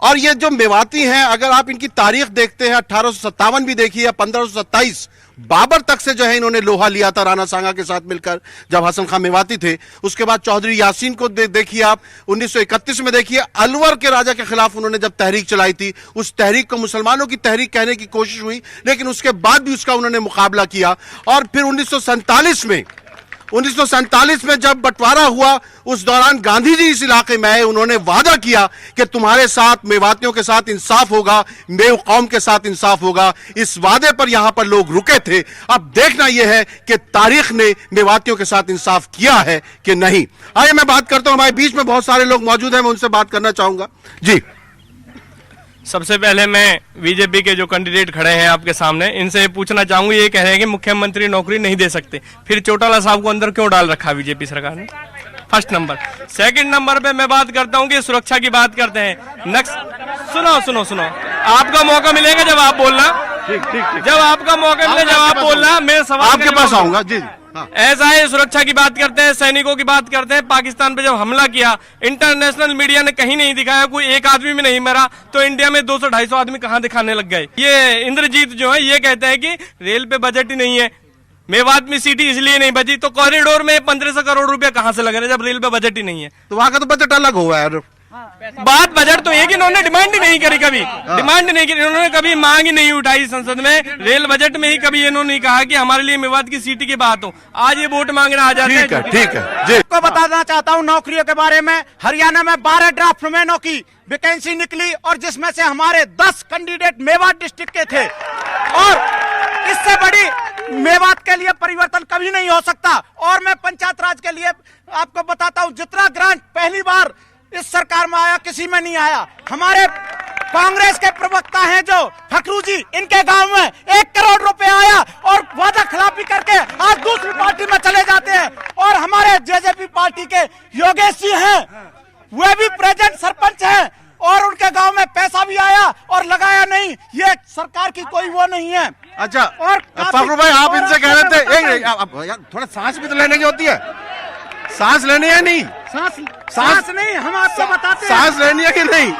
और ये जो मेवाती हैं, अगर आप इनकी तारीख देखते हैं, 1857 भी देखिए या 1527, बाबर तक से जो है इन्होंने लोहा लिया था राणा सांगा के साथ मिलकर, जब हसन खां मेवाती थे। उसके बाद चौधरी यासीन को देखिए आप, 1931 में देखिए अलवर के राजा के खिलाफ उन्होंने जब तहरीक चलाई थी, उस तहरीक को मुसलमानों की तहरीक कहने की कोशिश हुई, लेकिन उसके बाद भी उसका उन्होंने मुकाबला किया। और फिर 1947 में जब बंटवारा हुआ, उस दौरान गांधी जी इस इलाके में आए, उन्होंने वादा किया कि तुम्हारे साथ, मेवातियों के साथ इंसाफ होगा, मेव कौम के साथ इंसाफ होगा। इस वादे पर यहां पर लोग रुके थे। अब देखना यह है कि तारीख ने मेवातियों के साथ इंसाफ किया है कि नहीं। आइए मैं बात करता हूं, हमारे बीच में बहुत सारे लोग मौजूद हैं, मैं उनसे बात करना चाहूंगा। जी, सबसे पहले मैं बीजेपी के जो कैंडिडेट खड़े हैं आपके सामने, इनसे पूछना चाहूंगा, ये कह रहे हैं कि मुख्यमंत्री नौकरी नहीं दे सकते, फिर चौटाला साहब को अंदर क्यों डाल रखा बीजेपी सरकार ने? First number. सेकंड नंबर पे मैं बात करता हूं कि सुरक्षा की बात करते हैं। सुनो, आपका मौका मिलेगा जब आप बोलना, जब आपका मौका मिले जब आप बोलना, मैं सवाल आपके पास आऊंगा। जी, ऐसा है, सुरक्षा की बात करते हैं, सैनिकों की बात करते हैं। पाकिस्तान पे जब हमला किया, इंटरनेशनल मीडिया ने कहीं नहीं दिखाया, कोई एक आदमी भी नहीं मरा, तो इंडिया में 200-250 आदमी कहां दिखाने लग गए? ये इंद्रजीत जो है ये कहते हैं कि रेल पे बजट ही नहीं है, मेवात में सीटी इसलिए नहीं बची, तो कॉरिडोर में 1500 करोड़ रुपया कहां से लग रहे हैं जब रेल पे बजट ही नहीं है? तो वहां का तो बजट अलग हुआ है। बात बजट तो है कि इन्होंने डिमांड ही नहीं करी, कभी डिमांड नहीं की, इन्होंने कभी मांग ही नहीं उठाई संसद में। रेल बजट में ही कभी इन्होंने कहा कि हमारे लिए मेवात की सीटी की बात हो। आज ये वोट मांगने आ जाते हैं। ठीक है जी। आपको बताना चाहता हूं नौकरियों के बारे में। हरियाणा में 12 ड्राफ्ट में की वैकेंसी निकली और जिसमें से हमारे 10 कैंडिडेट मेवात डिस्ट्रिक्ट के थे, और इससे बड़ी मेवात के लिए परिवर्तन कभी नहीं हो सकता। और मैं पंचायत राज के लिए आपको बताता हूं, जितना ग्रांट पहली बार इस सरकार में आया, किसी में नहीं आया। हमारे कांग्रेस के प्रवक्ता हैं जो फकरू जी, इनके गांव में 1 करोड़ रुपए आया और वादा खिलाफी करके आज दूसरी पार्टी में चले जाते हैं। और हमारे जेजेपी पार्टी के योगेश जी हैं, वे भी प्रेजेंट सरपंच हैं और उनके गांव में पैसा भी आया और लगाया नहीं। ये सरकार की कोई वो नहीं है। अच्छा, और फखरू भाई, आप इनसे कह रहे थे, यार थोड़ा सांस भी तो लेने की होती है। सांस लेनी है नहीं? सांस नहीं, हम आपको बताते हैं। सांस लेनी है कि नहीं?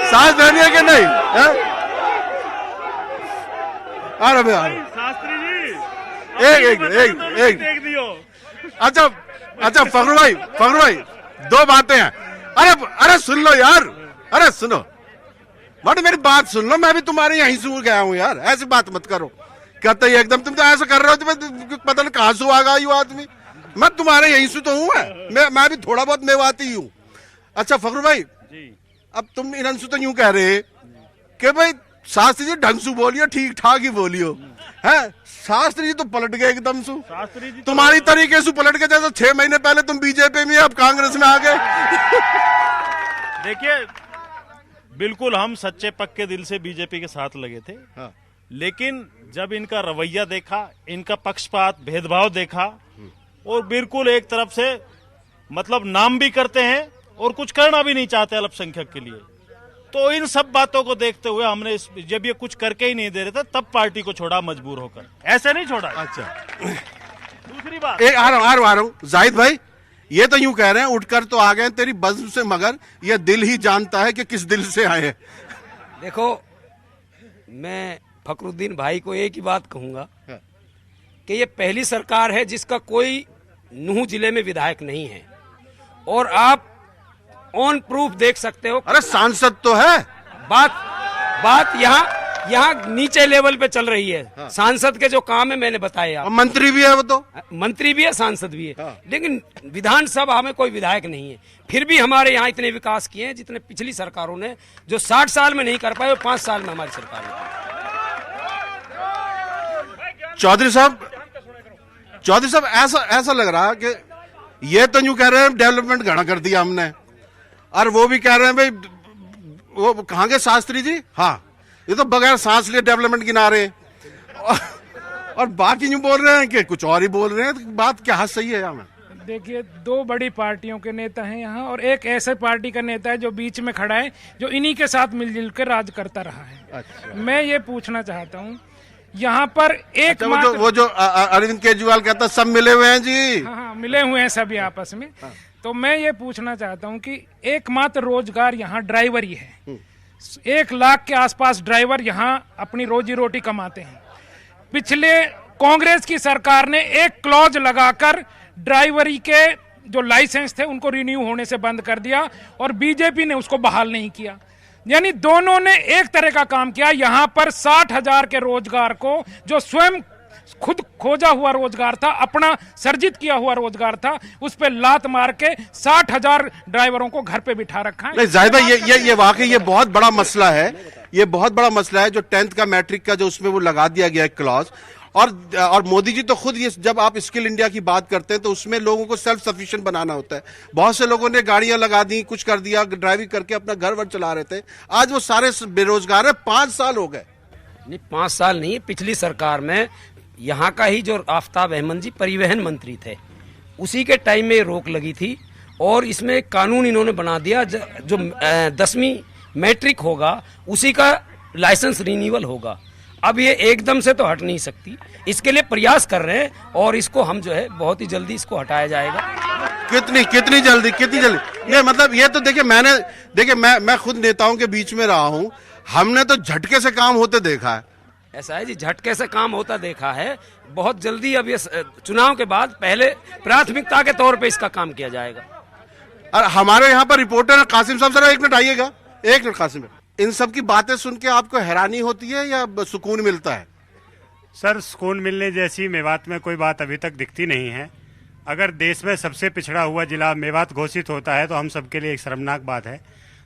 सांस लेनी है कि नहीं? अरे भाई शास्त्री जी एक देख दियो। अच्छा फखरू भाई दो बातें हैं। अरे सुन लो यार, अरे सुनो बट मेरी बात सुन लो, मैं भी तुम्हारे यहीं से गया हूँ यार, ऐसी बात मत करो। कहते ही एकदम तुम तो ऐसा कर रहे हो, तुम्हें पता नहीं कहां से आ गया यू आदमी। मैं तुम्हारे यहीं से तो हूँ, मैं भी थोड़ा बहुत मेवाती हूँ। अच्छा फखरू भाई अब तुम इन्होंने से तो यूं कह रहे कि भाई शास्त्री जी ढंग से बोलियो, ठीक ठाक ही बोलियो, है? शास्त्री जी तो पलट गए एकदम से, शास्त्री जी तुम्हारी तरीके से पलट गए। जैसे 6 महीने पहले तुम बीजेपी में, अब कांग्रेस में आ गए। देखिए बिल्कुल हम सच्चे पक्के दिल से बीजेपी के साथ लगे थे। हाँ। लेकिन जब इनका रवैया देखा, इनका पक्षपात भेदभाव देखा, और बिल्कुल एक तरफ से मतलब नाम भी करते हैं और कुछ करना भी नहीं चाहते अल्पसंख्यक के लिए, तो इन सब बातों को देखते हुए हमने जब ये कुछ करके ही नहीं दे रहे थे तब पार्टी को छोड़ा मजबूर होकर, ऐसे नहीं छोड़ा। अच्छा दूसरी बात आ रहा हूँ जाहिद भाई, ये तो यूं कह रहे हैं उठकर तो आ गए तेरी बज़्म से, मगर ये दिल ही जानता है कि किस दिल से आए हैं। देखो मैं फखरुद्दीन भाई को एक ही बात कहूंगा कि ये पहली सरकार है जिसका कोई नूह जिले में विधायक नहीं है, और आप ऑन प्रूफ देख सकते हो। अरे सांसद तो है। बात यहाँ नीचे लेवल पे चल रही है। हाँ। सांसद के जो काम है मैंने बताए, आप मंत्री भी है, वो तो मंत्री भी है, सांसद भी है। हाँ। लेकिन विधानसभा में कोई विधायक नहीं है। फिर भी हमारे यहाँ इतने विकास किए हैं जितने पिछली सरकारों ने, जो 60 साल में नहीं कर पाए, वो 5 साल में हमारी सरकार ने। चौधरी साहब ऐसा लग रहा है कि ये तो यूं कह रहे हैं डेवलपमेंट घना कर दिया हमने, और वो भी कह रहे हैं भाई वो कहाँ गए शास्त्री जी, हाँ ये तो बगैर सांस लिए डेवलपमेंट गिना रहे, और बाकी यूं बोल रहे हैं कि कुछ और ही बोल रहे हैं। बात क्या सही है यहाँ? देखिए 2 बड़ी पार्टियों के नेता हैं यहाँ, और एक ऐसे पार्टी का नेता है जो बीच में खड़ा है, जो इन्हीं के साथ मिलजुल कर राज करता रहा है। अच्छा। मैं ये पूछना चाहता हूँ यहाँ पर एक वो जो अरविंद केजरीवाल कहता है सब मिले हुए हैं जी। हाँ मिले हुए हैं सभी आपस में। हाँ। तो मैं ये पूछना चाहता हूँ कि एकमात्र रोजगार यहाँ ड्राइवर ही है। 1 लाख के आसपास ड्राइवर यहाँ अपनी रोजी रोटी कमाते हैं। पिछले कांग्रेस की सरकार ने एक क्लॉज लगाकर ड्राइवरी के जो लाइसेंस थे उनको रिन्यू होने से बंद कर दिया, और बीजेपी ने उसको बहाल नहीं किया। यानी दोनों ने एक तरह का काम किया। यहाँ पर 60,000 के रोजगार को, जो स्वयं खुद खोजा हुआ रोजगार था, अपना सर्जित किया हुआ रोजगार था, उस पे लात मार के 60,000 ड्राइवरों को घर पे बिठा रखा है। नहीं जाहिद भाई, ये वाकई ये बहुत बड़ा मसला है। ये बहुत बड़ा मसला है जो 10th का मैट्रिक का जो उसमें वो लगा दिया गया है क्लॉज। और मोदी जी तो खुद ये, जब आप स्किल इंडिया की बात करते हैं तो उसमें लोगों को सेल्फ सफिशिएंट बनाना होता है। बहुत से लोगों ने गाड़ियां लगा दी, कुछ कर दिया, ड्राइविंग करके अपना घर वर चला रहे थे। आज वो सारे बेरोजगार है। 5 साल हो गए। नहीं 5 साल नहीं, पिछली सरकार में यहाँ का ही जो आफ्ताब अहमद जी परिवहन मंत्री थे, उसी के टाइम में रोक लगी थी, और इसमें कानून इन्होंने बना दिया जो 10वीं मैट्रिक होगा उसी का लाइसेंस रिन्यूअल होगा। अब ये एकदम से तो हट नहीं सकती, इसके लिए प्रयास कर रहे हैं, और इसको हम जो है बहुत ही जल्दी इसको हटाया जाएगा। कितनी जल्दी? नहीं मतलब ये तो देखिए मैं खुद नेताओं के बीच में रहा हूं, हमने तो झटके से काम होते देखा है। ऐसा है जी, झटके से काम होता देखा है। बहुत जल्दी अब ये चुनाव के बाद पहले प्राथमिकता के तौर पे इसका काम किया जाएगा। और हमारे यहाँ पर रिपोर्टर कासिम साहब, जरा 1 मिनट आइएगा। 1 मिनट कासिम, इन सब की बातें सुन के आपको हैरानी होती है या सुकून मिलता है? सर सुकून मिलने जैसी मेवात में कोई बात अभी तक दिखती नहीं है। अगर देश में सबसे पिछड़ा हुआ जिला मेवात घोषित होता है तो हम सबके लिए एक शर्मनाक बात है।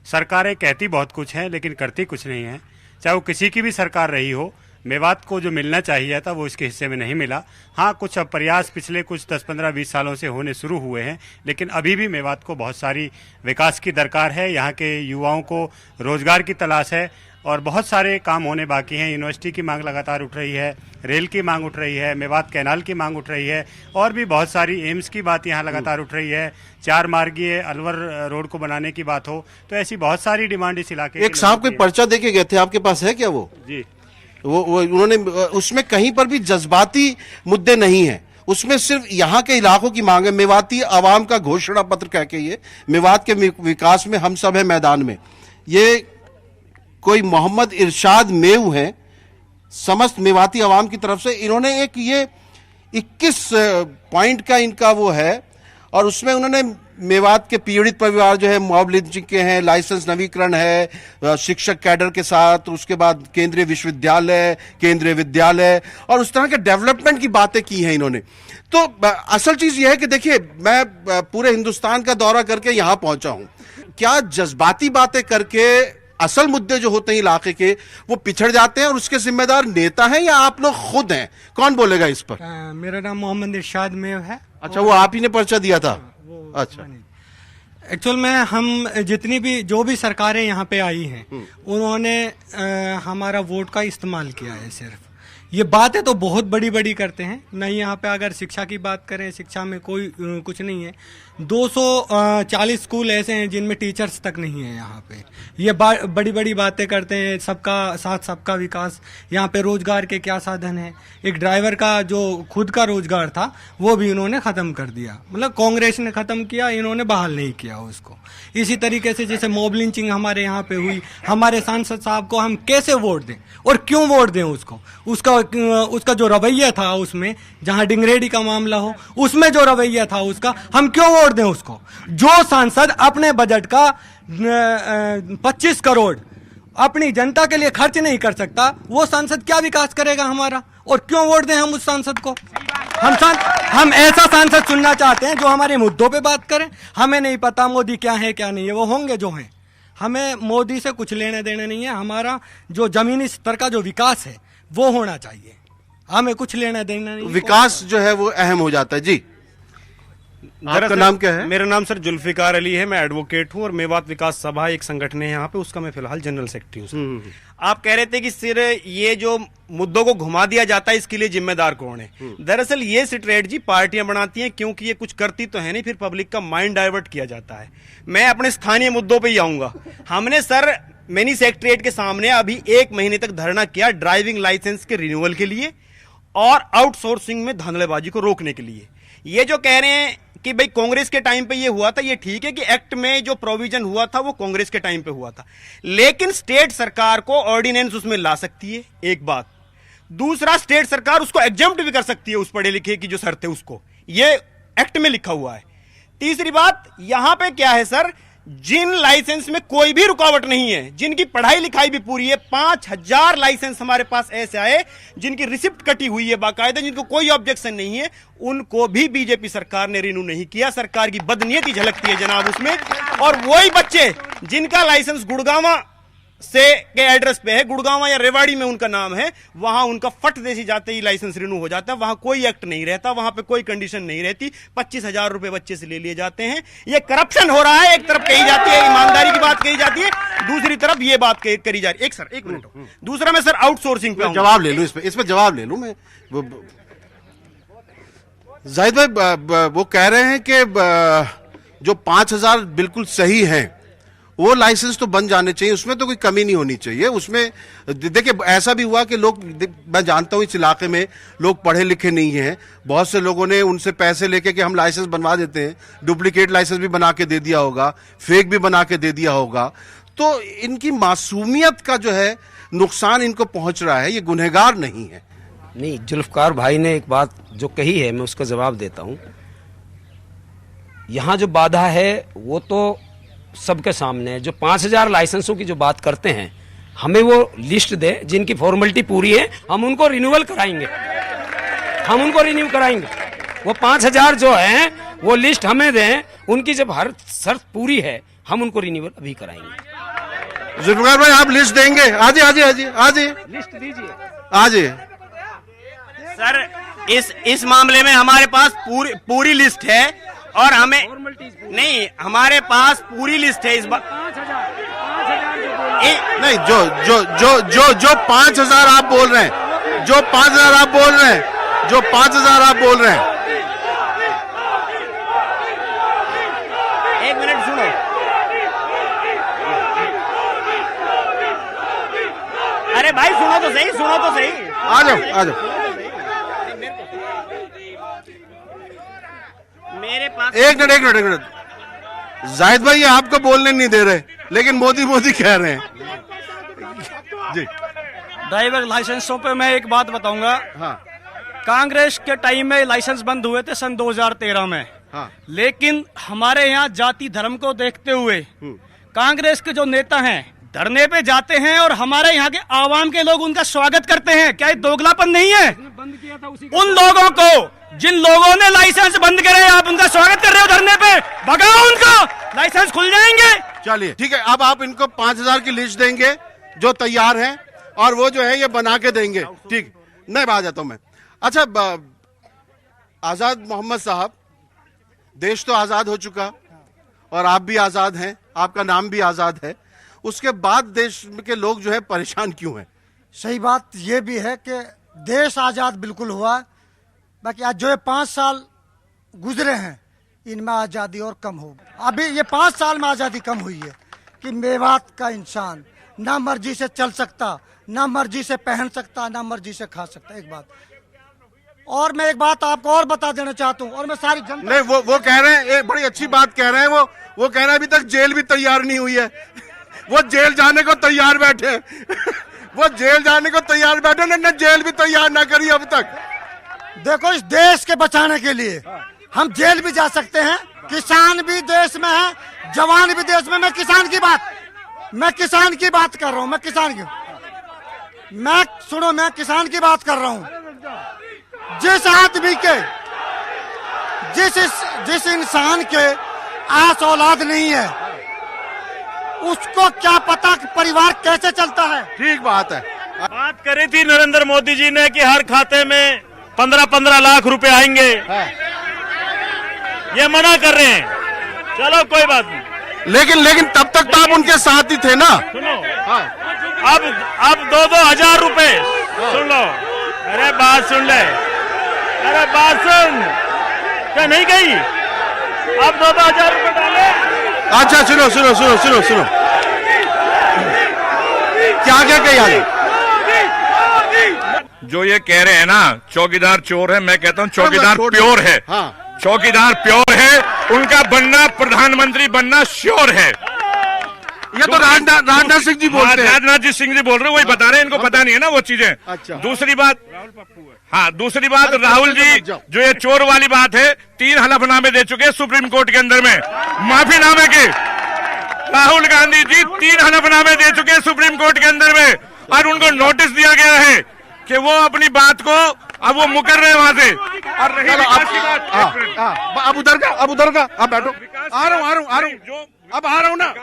सरकारें कहती बहुत कुछ हैं लेकिन करती कुछ नहीं है। चाहे वो किसी की भी सरकार रही हो, मेवात को जो मिलना चाहिए था वो इसके हिस्से में नहीं मिला। हाँ, कुछ प्रयास पिछले कुछ 10, 15, 20 सालों से होने शुरू हुए हैं, लेकिन अभी भी मेवात को बहुत सारी विकास की दरकार है। यहाँ के युवाओं को रोजगार की तलाश है और बहुत सारे काम होने बाकी हैं। यूनिवर्सिटी की मांग लगातार उठ रही है, रेल की मांग उठ रही है, मेवात कैनाल की मांग उठ रही है, और भी बहुत सारी एम्स की बात यहाँ लगातार उठ रही है। 4 मार्गीय अलवर रोड को बनाने की बात हो, तो ऐसी बहुत सारी डिमांड इस इलाके। एक साहब कोई पर्चा देके गए थे, आपके पास है क्या वो? जी, वो उन्होंने उसमें कहीं पर भी जज्बाती मुद्दे नहीं है। उसमें सिर्फ यहां के इलाकों की मांग है। मेवाती आवाम का घोषणा पत्र कह के ये मेवात के विकास में हम सब है मैदान में, ये कोई मोहम्मद इरशाद मेव हैं समस्त मेवाती आवाम की तरफ से। इन्होंने एक ये 21 पॉइंट का इनका वो है, और उसमें उन्होंने मेवात के पीड़ित परिवार जो है मॉब लिंचिंग के हैं, लाइसेंस नवीकरण है शिक्षक कैडर के साथ, उसके बाद केंद्रीय विश्वविद्यालय, केंद्रीय विद्यालय और उस तरह के डेवलपमेंट की बातें की हैं इन्होंने। तो असल चीज यह है कि देखिए, मैं पूरे हिंदुस्तान का दौरा करके यहां पहुंचा हूं। क्या जज्बाती बातें करके असल मुद्दे जो होते हैं इलाके के वो पिछड़ जाते हैं और उसके जिम्मेदार नेता हैं या आप लोग खुद हैं? कौन बोलेगा इस पर? मेरा नाम मोहम्मद इरशाद मेव है। अच्छा, वो आप ही ने पर्चा दिया था? अच्छा, एक्चुअल में हम जितनी भी जो भी सरकारें यहाँ पे आई हैं उन्होंने हमारा वोट का इस्तेमाल किया है। सिर्फ ये बातें तो बहुत बड़ी बड़ी करते हैं। नहीं, यहाँ पे अगर शिक्षा की बात करें, शिक्षा में कोई कुछ नहीं है। 240 स्कूल ऐसे हैं जिनमें टीचर्स तक नहीं है यहाँ पे। ये बड़ी बड़ी बातें करते हैं, सबका साथ सबका विकास। यहाँ पे रोजगार के क्या साधन है? एक ड्राइवर का जो खुद का रोजगार था वो भी इन्होंने खत्म कर दिया। मतलब कांग्रेस ने खत्म किया, इन्होंने बहाल नहीं किया उसको। इसी तरीके से जैसे मॉब लिंचिंग हमारे यहाँ पे हुई, हमारे सांसद साहब को हम कैसे वोट दें और क्यों वोट दें उसको? उसका जो रवैया था, उसमें जहां डिंगरेडी का मामला हो, उसमें जो रवैया था उसका, हम क्यों वोट दें उसको? जो सांसद अपने बजट का 25 करोड़ अपनी जनता के लिए खर्च नहीं कर सकता, वो सांसद क्या विकास करेगा हमारा? और क्यों वोट दें हम उस सांसद को? हम ऐसा सांसद चुनना चाहते हैं जो हमारे मुद्दों पे बात करें। हमें नहीं पता मोदी क्या है क्या नहीं है, वो होंगे जो हैं। हमें मोदी से कुछ लेने देने नहीं है। हमारा जो जमीनी स्तर का जो विकास है वो होना चाहिए, हमें कुछ लेना देना नहीं। विकास जो है वो अहम हो जाता है। जी, आपका नाम क्या है? मेरा नाम सर जुल्फिकार अली है, मैं एडवोकेट हूँ और मेवात विकास सभा एक संगठन है यहाँ पे, उसका मैं फिलहाल जनरल सेक्रेटरी हूँ। आप कह रहे थे कि सिर ये जो मुद्दों को घुमा दिया जाता है इसके लिए जिम्मेदार कौन है? दरअसल ये स्ट्रेटजी पार्टियां बनाती हैं, क्योंकि ये कुछ करती तो है नहीं, फिर पब्लिक का माइंड डाइवर्ट किया जाता है। मैं अपने स्थानीय मुद्दों पर ही आऊंगा। हमने सर मिनी सेक्रेटरीट के सामने अभी 1 महीने तक धरना किया ड्राइविंग लाइसेंस के रिन्यूअल के लिए और आउटसोर्सिंग में धांधलेबाजी को रोकने के लिए। ये जो कह रहे हैं कि भाई कांग्रेस के टाइम पे ये हुआ था, ये ठीक है कि एक्ट में जो प्रोविजन हुआ था वो कांग्रेस के टाइम पे हुआ था, लेकिन स्टेट सरकार को ऑर्डिनेंस उसमें ला सकती है, एक बात। दूसरा, स्टेट सरकार उसको एग्जम्प्ट भी कर सकती है, उस पढ़े लिखे की जो शर्त है उसको, ये एक्ट में लिखा हुआ है। तीसरी बात, यहां पे क्या है सर, जिन लाइसेंस में कोई भी रुकावट नहीं है, जिनकी पढ़ाई लिखाई भी पूरी है, 5000 लाइसेंस हमारे पास ऐसे आए जिनकी रिसिप्ट कटी हुई है बाकायदा, जिनको कोई ऑब्जेक्शन नहीं है, उनको भी बीजेपी सरकार ने रिन्यू नहीं किया। सरकार की बदनीयती झलकती है जनाब उसमें। और वही बच्चे जिनका लाइसेंस गुड़गांवा से के एड्रेस पे है, गुड़गांव या रेवाड़ी में उनका नाम है, वहां उनका फट देसी जाते ही लाइसेंस रिन्यू हो जाता है। वहां कोई एक्ट नहीं रहता, वहां पे कोई कंडीशन नहीं रहती। 25,000 रुपए बच्चे से ले लिए जाते हैं। ये करप्शन हो रहा है। एक तरफ कही जाती है ईमानदारी की बात कही जाती है, दूसरी तरफ ये बात करी जा रही है। एक मिनट। दूसरा, मैं सर आउटसोर्सिंग पे जवाब ले लूं, इस पे जवाब ले लूं मैं। जाहिद भाई, वो कह रहे हैं कि जो 5,000 बिल्कुल सही हैं, वो लाइसेंस तो बन जाने चाहिए, उसमें तो कोई कमी नहीं होनी चाहिए। उसमें देखिए, ऐसा भी हुआ कि लोग, मैं जानता हूं इस इलाके में लोग पढ़े लिखे नहीं हैं, बहुत से लोगों ने उनसे पैसे लेके कि हम लाइसेंस बनवा देते हैं, डुप्लीकेट लाइसेंस भी बना के दे दिया होगा, फेक भी बना के दे दिया होगा। तो इनकी मासूमियत का जो है नुकसान इनको पहुंच रहा है, ये गुनहगार नहीं है। नहीं, जुल्फकार भाई ने एक बात जो कही है, मैं उसका जवाब देता हूं। यहां जो बाधा है वो तो सबके सामने है। जो 5000 लाइसेंसों की जो बात करते हैं, हमें वो लिस्ट दे जिनकी फॉर्मेलिटी पूरी है, हम उनको रिन्यूअल कराएंगे, हम उनको रिन्यू कराएंगे। वो 5000 जो है वो लिस्ट हमें दें, उनकी जब हर शर्त पूरी है हम उनको रिन्यूअल अभी कराएंगे। जुल्फिकार भाई, आप लिस्ट देंगे? आज लिस्ट दीजिए, आज सर इस मामले में हमारे पास पूरी लिस्ट है और हमें नहीं, हमारे पास पूरी लिस्ट है इस बार। नहीं, जो 5,000 आप बोल रहे हैं, जो 5,000 आप बोल रहे हैं, जो 5,000 आप बोल रहे हैं, एक मिनट सुनो। अरे भाई सुनो तो सही, सुनो तो सही। आ जाओ। एक मिनट जाहिद भाई, ये आपको बोलने नहीं दे रहे, लेकिन मोदी मोदी कह रहे हैं जी। ड्राइवर लाइसेंसों पे मैं एक बात बताऊंगा। हाँ। कांग्रेस के टाइम में लाइसेंस बंद हुए थे सन 2013 में। हाँ। लेकिन हमारे यहाँ जाति धर्म को देखते हुए कांग्रेस के जो नेता हैं धरने पे जाते हैं और हमारे यहाँ के आवाम के लोग उनका स्वागत करते हैं। क्या ये दोगलापन नहीं है? उन लोगों को, जिन लोगों ने लाइसेंस बंद करे, आप उनका स्वागत कर रहे हो धरने पे, भगाओ उनको, लाइसेंस खुल जाएंगे। चलिए ठीक है, अब आप इनको 5,000 की लिस्ट देंगे जो तैयार है, और वो जो है ये बना के देंगे। ठीक, मैं आ जाता हूं मैं। अच्छा, आजाद मोहम्मद साहब, देश तो आजाद हो चुका और आप भी आजाद हैं, आपका नाम भी आजाद है, उसके बाद देश के लोग जो है परेशान क्यों हैं? सही बात ये भी है कि देश आजाद बिल्कुल हुआ, बाकी आज जो ये 5 साल गुजरे हैं इनमें आजादी और कम हो। अभी ये 5 साल में आजादी कम हुई है कि मेवात का इंसान ना मर्जी से चल सकता, ना मर्जी से पहन सकता, ना मर्जी से खा सकता। एक बात और मैं एक बात आपको और बता देना चाहता हूँ, और मैं सारी जनता नहीं, वो कह रहे हैं, एक बड़ी अच्छी बात कह रहे हैं, वो कह रहे हैं अभी तक जेल भी तैयार नहीं हुई है। वो जेल जाने को तैयार बैठे वो जेल जाने को तैयार बैठे ना जेल भी तैयार ना करी अब तक। देखो, इस देश के बचाने के लिए हम जेल भी जा सकते हैं, किसान भी देश में है, जवान भी देश में। मैं किसान की बात कर रहा हूँ, मैं किसान की बात कर रहा हूँ। जिस आदमी के, जिस इंसान के आस औलाद नहीं है, उसको क्या पता कि परिवार कैसे चलता है। ठीक बात है। बात करी थी नरेंद्र मोदी जी ने कि हर खाते में 15-15 लाख रुपए आएंगे। ये मना कर रहे हैं। चलो कोई बात नहीं, लेकिन तब तक तो आप उनके साथ ही थे ना। सुनो, अब 2-2 हजार रुपए। सुन लो, अरे बात सुन ले, अरे बात सुन, क्या नहीं गई? अब 2-2 हजार रुपए डाले। अच्छा सुनो, क्या कही? जो ये कह रहे हैं ना चौकीदार चोर है, मैं कहता हूँ चौकीदार प्योर है। हाँ। चौकीदार प्योर है, उनका बनना, प्रधानमंत्री बनना श्योर है। ये तो राजनाथ सिंह जी बोलते हैं। राजनाथ सिंह जी बोल रहे हैं, वही बता रहे हैं, इनको पता नहीं है ना वो चीजें। अच्छा। दूसरी बात राहुल जी, जो ये चोर वाली बात है, 3 हलफनामे दे चुके हैं सुप्रीम कोर्ट के अंदर में, माफीनामे के। राहुल गांधी जी 3 हलफनामे दे चुके हैं सुप्रीम कोर्ट के अंदर में, और उनको नोटिस दिया गया है कि वो अपनी बात को, अब वो मुकर रहे हैं वहां से। और रही विकास की बात, अब उधर का अब बैठो, आ रहा हूँ अब आ रहा हूँ ना।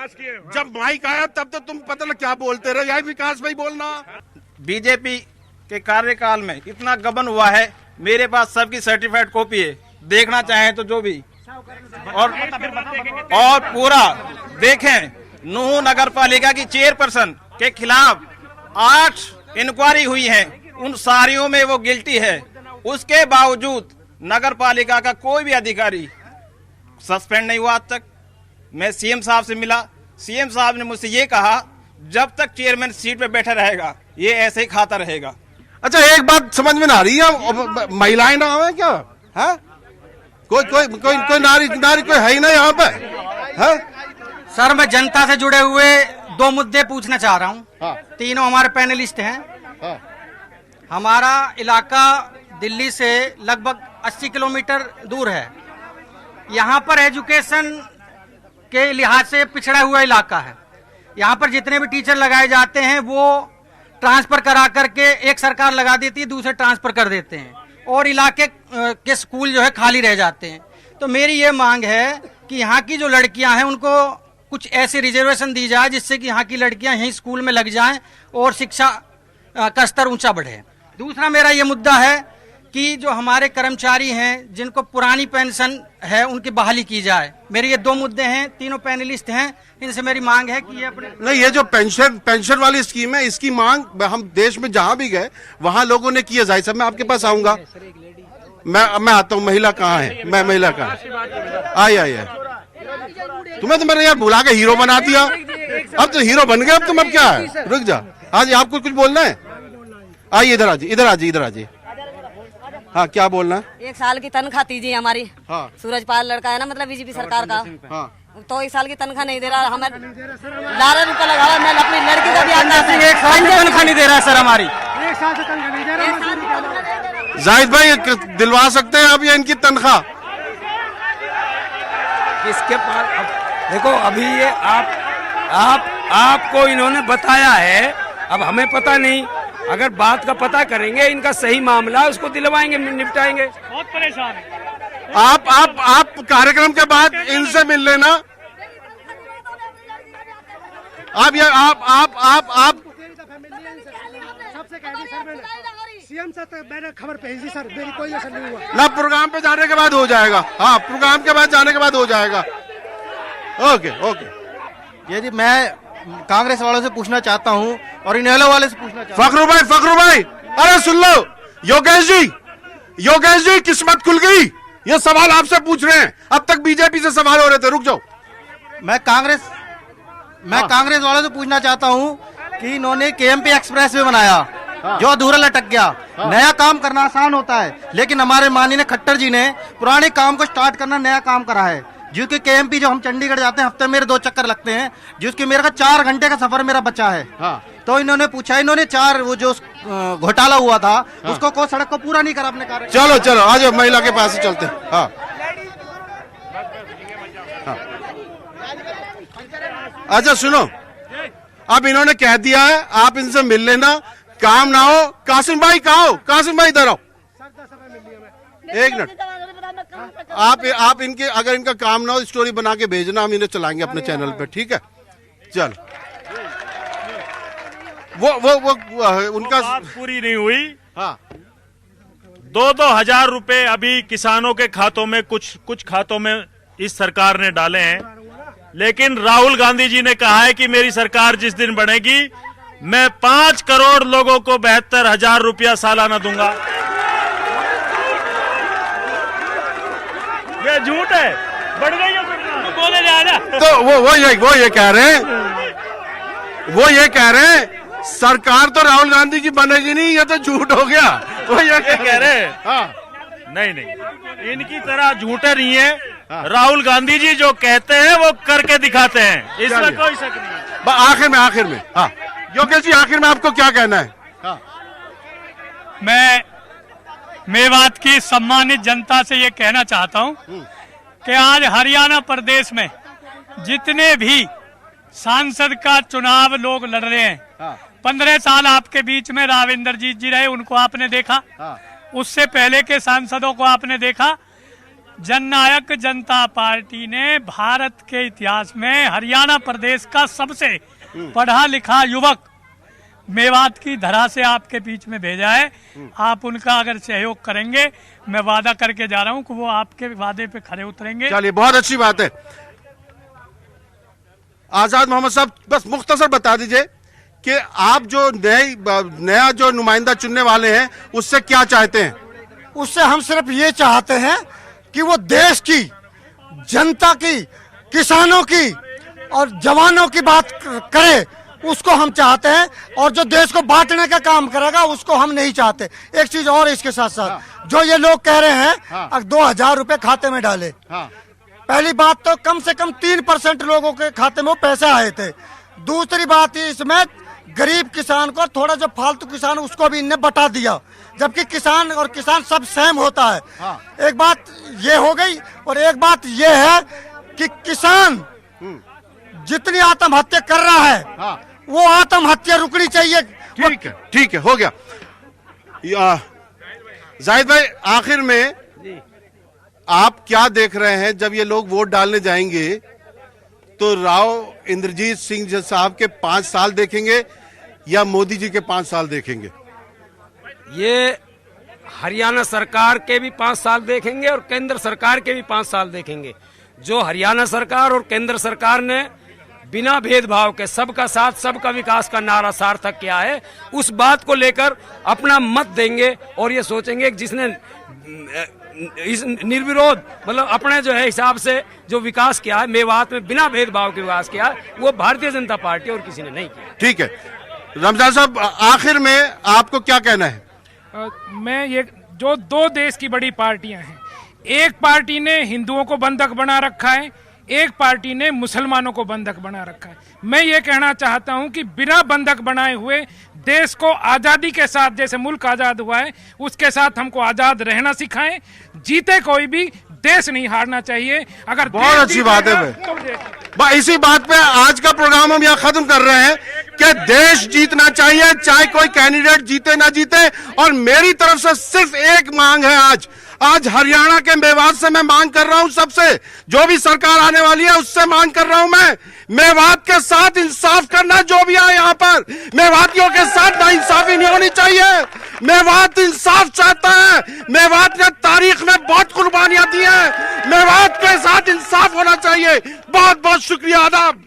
जब माइक आया तब तो तुम पता ना क्या बोलते रहे, यही विकास भाई बोलना। बीजेपी के कार्यकाल में इतना गबन हुआ है, मेरे पास सबकी सर्टिफाइड कॉपी है, देखना चाहें तो जो भी, और पूरा देखें। नूह नगर पालिका की चेयरपर्सन के खिलाफ 8 इंक्वायरी हुई है, उन सारियों में वो गिल्टी है। उसके बावजूद नगर पालिका का कोई भी अधिकारी सस्पेंड नहीं हुआ आज तक। मैं सीएम साहब से मिला, सीएम साहब ने मुझसे ये कहा, जब तक चेयरमैन सीट पे बैठा रहेगा ये ऐसे ही खाता रहेगा। अच्छा, एक बात समझ में ना आ रही है, महिलाएं ना आवे क्या? है कोई नारी कोई है ही ना यहाँ पे? है सर, मैं जनता से जुड़े हुए 2 मुद्दे पूछना चाह रहा हूँ। हाँ। तीनों हमारे पैनलिस्ट हैं। हाँ। हमारा इलाका दिल्ली से लगभग 80 किलोमीटर दूर है। यहाँ पर एजुकेशन के लिहाज से पिछड़ा हुआ इलाका है। यहाँ पर जितने भी टीचर लगाए जाते हैं वो ट्रांसफर करा करके एक सरकार लगा देती है, दूसरे ट्रांसफर कर देते हैं, और इलाके के स्कूल जो है खाली रह जाते हैं। तो मेरी ये मांग है कि यहाँ की जो लड़कियां हैं उनको कुछ ऐसी रिजर्वेशन दी जाए जिससे कि यहाँ की लड़कियां यहीं स्कूल में लग जाएं और शिक्षा का स्तर ऊंचा बढ़े। दूसरा मेरा ये मुद्दा है कि जो हमारे कर्मचारी हैं जिनको पुरानी पेंशन है उनकी बहाली की जाए। मेरे ये 2 मुद्दे हैं, तीनों पैनलिस्ट हैं, इनसे मेरी मांग है कि ये अपने नहीं, ये जो पेंशन वाली स्कीम है, इसकी मांग हम देश में जहां भी गए वहां लोगों ने की है। जाहिर साहब, मैं आपके पास आऊंगा, मैं आता हूँ। महिला कहाँ है? मैं महिला कहाँ आई तुम्हें तो मैंने यार बुला के हीरो बना दिया। अब तो हीरो बन गए, अब तुम अब क्या है? रुक जा। हाँ जी, आपको कुछ बोलना है? आइए इधर आ जाइए। हाँ, क्या बोलना है? 1 साल की तनख्वाह दीजिए हमारी। हाँ। सूरजपाल लड़का है ना, मतलब बीजेपी सरकार का। हाँ। तो 1 साल की तनख्वाह नहीं दे रहा हमें। 12 रुपया लगा हुआ, मैं अपनी लड़की का भी आता है। 1 साल की तनख्वाह नहीं दे रहा सर हमारी। 1 साल से तनख्वाह नहीं दे रहा। जाहिद भाई दिलवा सकते हैं आप ये इनकी तनख्वाह? किसके पास? देखो अभी ये आपको इन्होंने बताया है, अब हमें पता नहीं। अगर बात का पता करेंगे, इनका सही मामला है, उसको दिलवाएंगे, निपटाएंगे। बहुत परेशान है। आप कार्यक्रम के बाद इनसे मिल लेना। आप सीएम से मैंने खबर भेजी सर, मेरी कोई असर नहीं हुआ ना। प्रोग्राम पे जाने के बाद हो जाएगा। हाँ, प्रोग्राम के बाद जाने के बाद हो जाएगा। ओके। ये जी मैं कांग्रेस वालों से पूछना चाहता हूँ और इनेलो वाले से पूछना चाहता हूँ। फखरू भाई, अरे सुन लो। योगेश जी किस्मत खुल गई। ये सवाल आपसे पूछ रहे हैं। अब तक बीजेपी से सवाल हो रहे थे, रुक जाओ। मैं कांग्रेस वालों से पूछना चाहता हूँ कि इन्होंने केएमपी एक्सप्रेस वे बनाया जो अधूरा लटक गया। नया काम करना आसान होता है, लेकिन हमारे माननीय खट्टर जी ने पुराने काम को स्टार्ट करना नया काम करा है। जिसके केएमपी जो हम चंडीगढ़ जाते हैं, हफ्ते में मेरे 2 चक्कर लगते हैं, जिसके मेरे का 4 घंटे का सफर मेरा बचा है। तो इन्होंने पूछा, इन्होंने 4 वो जो घोटाला हुआ था उसको को सड़क को पूरा नहीं करा अपने कार्य। चलो आज महिला के पास ही चलते हैं। हाँ। अच्छा सुनो, अब इन्होंने कह दिया है आप इनसे मिल लेना, काम ना हो। कासिम भाई कहाँ हो? कासिम भाई इधर आओ। 1 मिनट। आप इनके, अगर इनका काम ना हो, स्टोरी बना के भेजना, हम इन्हें चलाएंगे अपने चैनल पे, ठीक है? चल वो उनका बात पूरी नहीं हुई। हाँ। 2-2 हजार रुपए अभी किसानों के खातों में, कुछ खातों में इस सरकार ने डाले हैं। लेकिन राहुल गांधी जी ने कहा है कि मेरी सरकार जिस दिन बनेगी, मैं 5 करोड़ लोगों को 72,000 रुपया सालाना दूंगा। ये झूठ है, बढ़ गई है सरकार, बोले जा रहा। तो वो ये कह रहे हैं सरकार तो राहुल गांधी की बनेगी नहीं, ये तो झूठ हो गया। वो ये कह रहे हैं। हाँ। नहीं, इनकी तरह झूठे नहीं है। राहुल गांधी जी जो कहते हैं वो करके दिखाते हैं, इसमें कोई शक नहीं। आखिर में हाँ, योगेश जी आखिर में आपको क्या कहना है? हाँ। मैं मेवात की सम्मानित जनता से ये कहना चाहता हूँ कि आज हरियाणा प्रदेश में जितने भी सांसद का चुनाव लोग लड़ रहे हैं, 15 साल आपके बीच में राव इंद्रजीत जी रहे, उनको आपने देखा। उससे पहले के सांसदों को आपने देखा। जननायक जनता पार्टी ने भारत के इतिहास में हरियाणा प्रदेश का सबसे पढ़ा लिखा युवक मेवात की धरा से आपके बीच में भेजा है। आप उनका अगर सहयोग करेंगे, मैं वादा करके जा रहा हूं कि वो आपके वादे पे खरे उतरेंगे। चलिए, बहुत अच्छी बात है। आजाद मोहम्मद साहब, बस मुख्तसर बता दीजिए कि आप जो नया जो नुमाइंदा चुनने वाले हैं, उससे क्या चाहते हैं? उससे हम सिर्फ ये चाहते हैं कि वो देश की, जनता की, किसानों की और जवानों की बात करे, उसको हम चाहते हैं। और जो देश को बांटने का काम करेगा उसको हम नहीं चाहते। एक चीज और इसके साथ साथ जो ये लोग कह रहे हैं 2,000 रुपए खाते में डाले, पहली बात तो कम से कम 3% लोगों के खाते में वो पैसे आए थे। दूसरी बात इसमें गरीब किसान को, थोड़ा जो फालतू किसान उसको भी इनने बटा दिया, जबकि किसान और किसान सब सेम होता है। एक बात ये हो गई। और एक बात ये है कि किसान जितनी आत्महत्या कर रहा है, वो आत्महत्या रुकनी चाहिए। ठीक है, हो गया। जाहिद भाई, आखिर में आप क्या देख रहे हैं जब ये लोग वोट डालने जाएंगे, तो राव इंद्रजीत सिंह साहब के 5 साल देखेंगे या मोदी जी के 5 साल देखेंगे? ये हरियाणा सरकार के भी 5 साल देखेंगे और केंद्र सरकार के भी 5 साल देखेंगे। जो हरियाणा सरकार और केंद्र सरकार ने बिना भेदभाव के सबका साथ सबका विकास का नारा सार्थक किया है, उस बात को लेकर अपना मत देंगे और ये सोचेंगे कि जिसने इस निर्विरोध, मतलब अपने जो है हिसाब से जो विकास किया है मेवात में, बिना भेदभाव के विकास किया है, वो भारतीय जनता पार्टी और किसी ने नहीं किया। ठीक है, रमजान साहब, आखिर में आपको क्या कहना है? मैं ये जो दो देश की बड़ी पार्टियां हैं, एक पार्टी ने हिंदुओं को बंधक बना रखा है, एक पार्टी ने मुसलमानों को बंधक बना रखा है। मैं ये कहना चाहता हूं कि बिना बंधक बनाए हुए देश को आजादी के साथ, जैसे मुल्क आजाद हुआ है उसके साथ हमको आजाद रहना सिखाएं। जीते कोई भी, देश नहीं हारना चाहिए। अगर बहुत अच्छी बात है। इसी बात पे आज का प्रोग्राम हम यहाँ खत्म कर रहे हैं कि देश जीतना चाहिए, चाहे कोई कैंडिडेट जीते ना जीते। और मेरी तरफ से सिर्फ एक मांग है आज हरियाणा के मेवात से मैं मांग कर रहा हूं, सबसे जो भी सरकार आने वाली है उससे मांग कर रहा हूं मैं, मेवात के साथ इंसाफ करना। जो भी आए यहाँ पर, मेवातियों के साथ नाइंसाफी नहीं होनी चाहिए। मेवात इंसाफ चाहता है। मेवात ने तारीख में बहुत कुर्बानियां दी हैं। मेवात के साथ इंसाफ होना चाहिए। बहुत बहुत शुक्रिया, आदाब।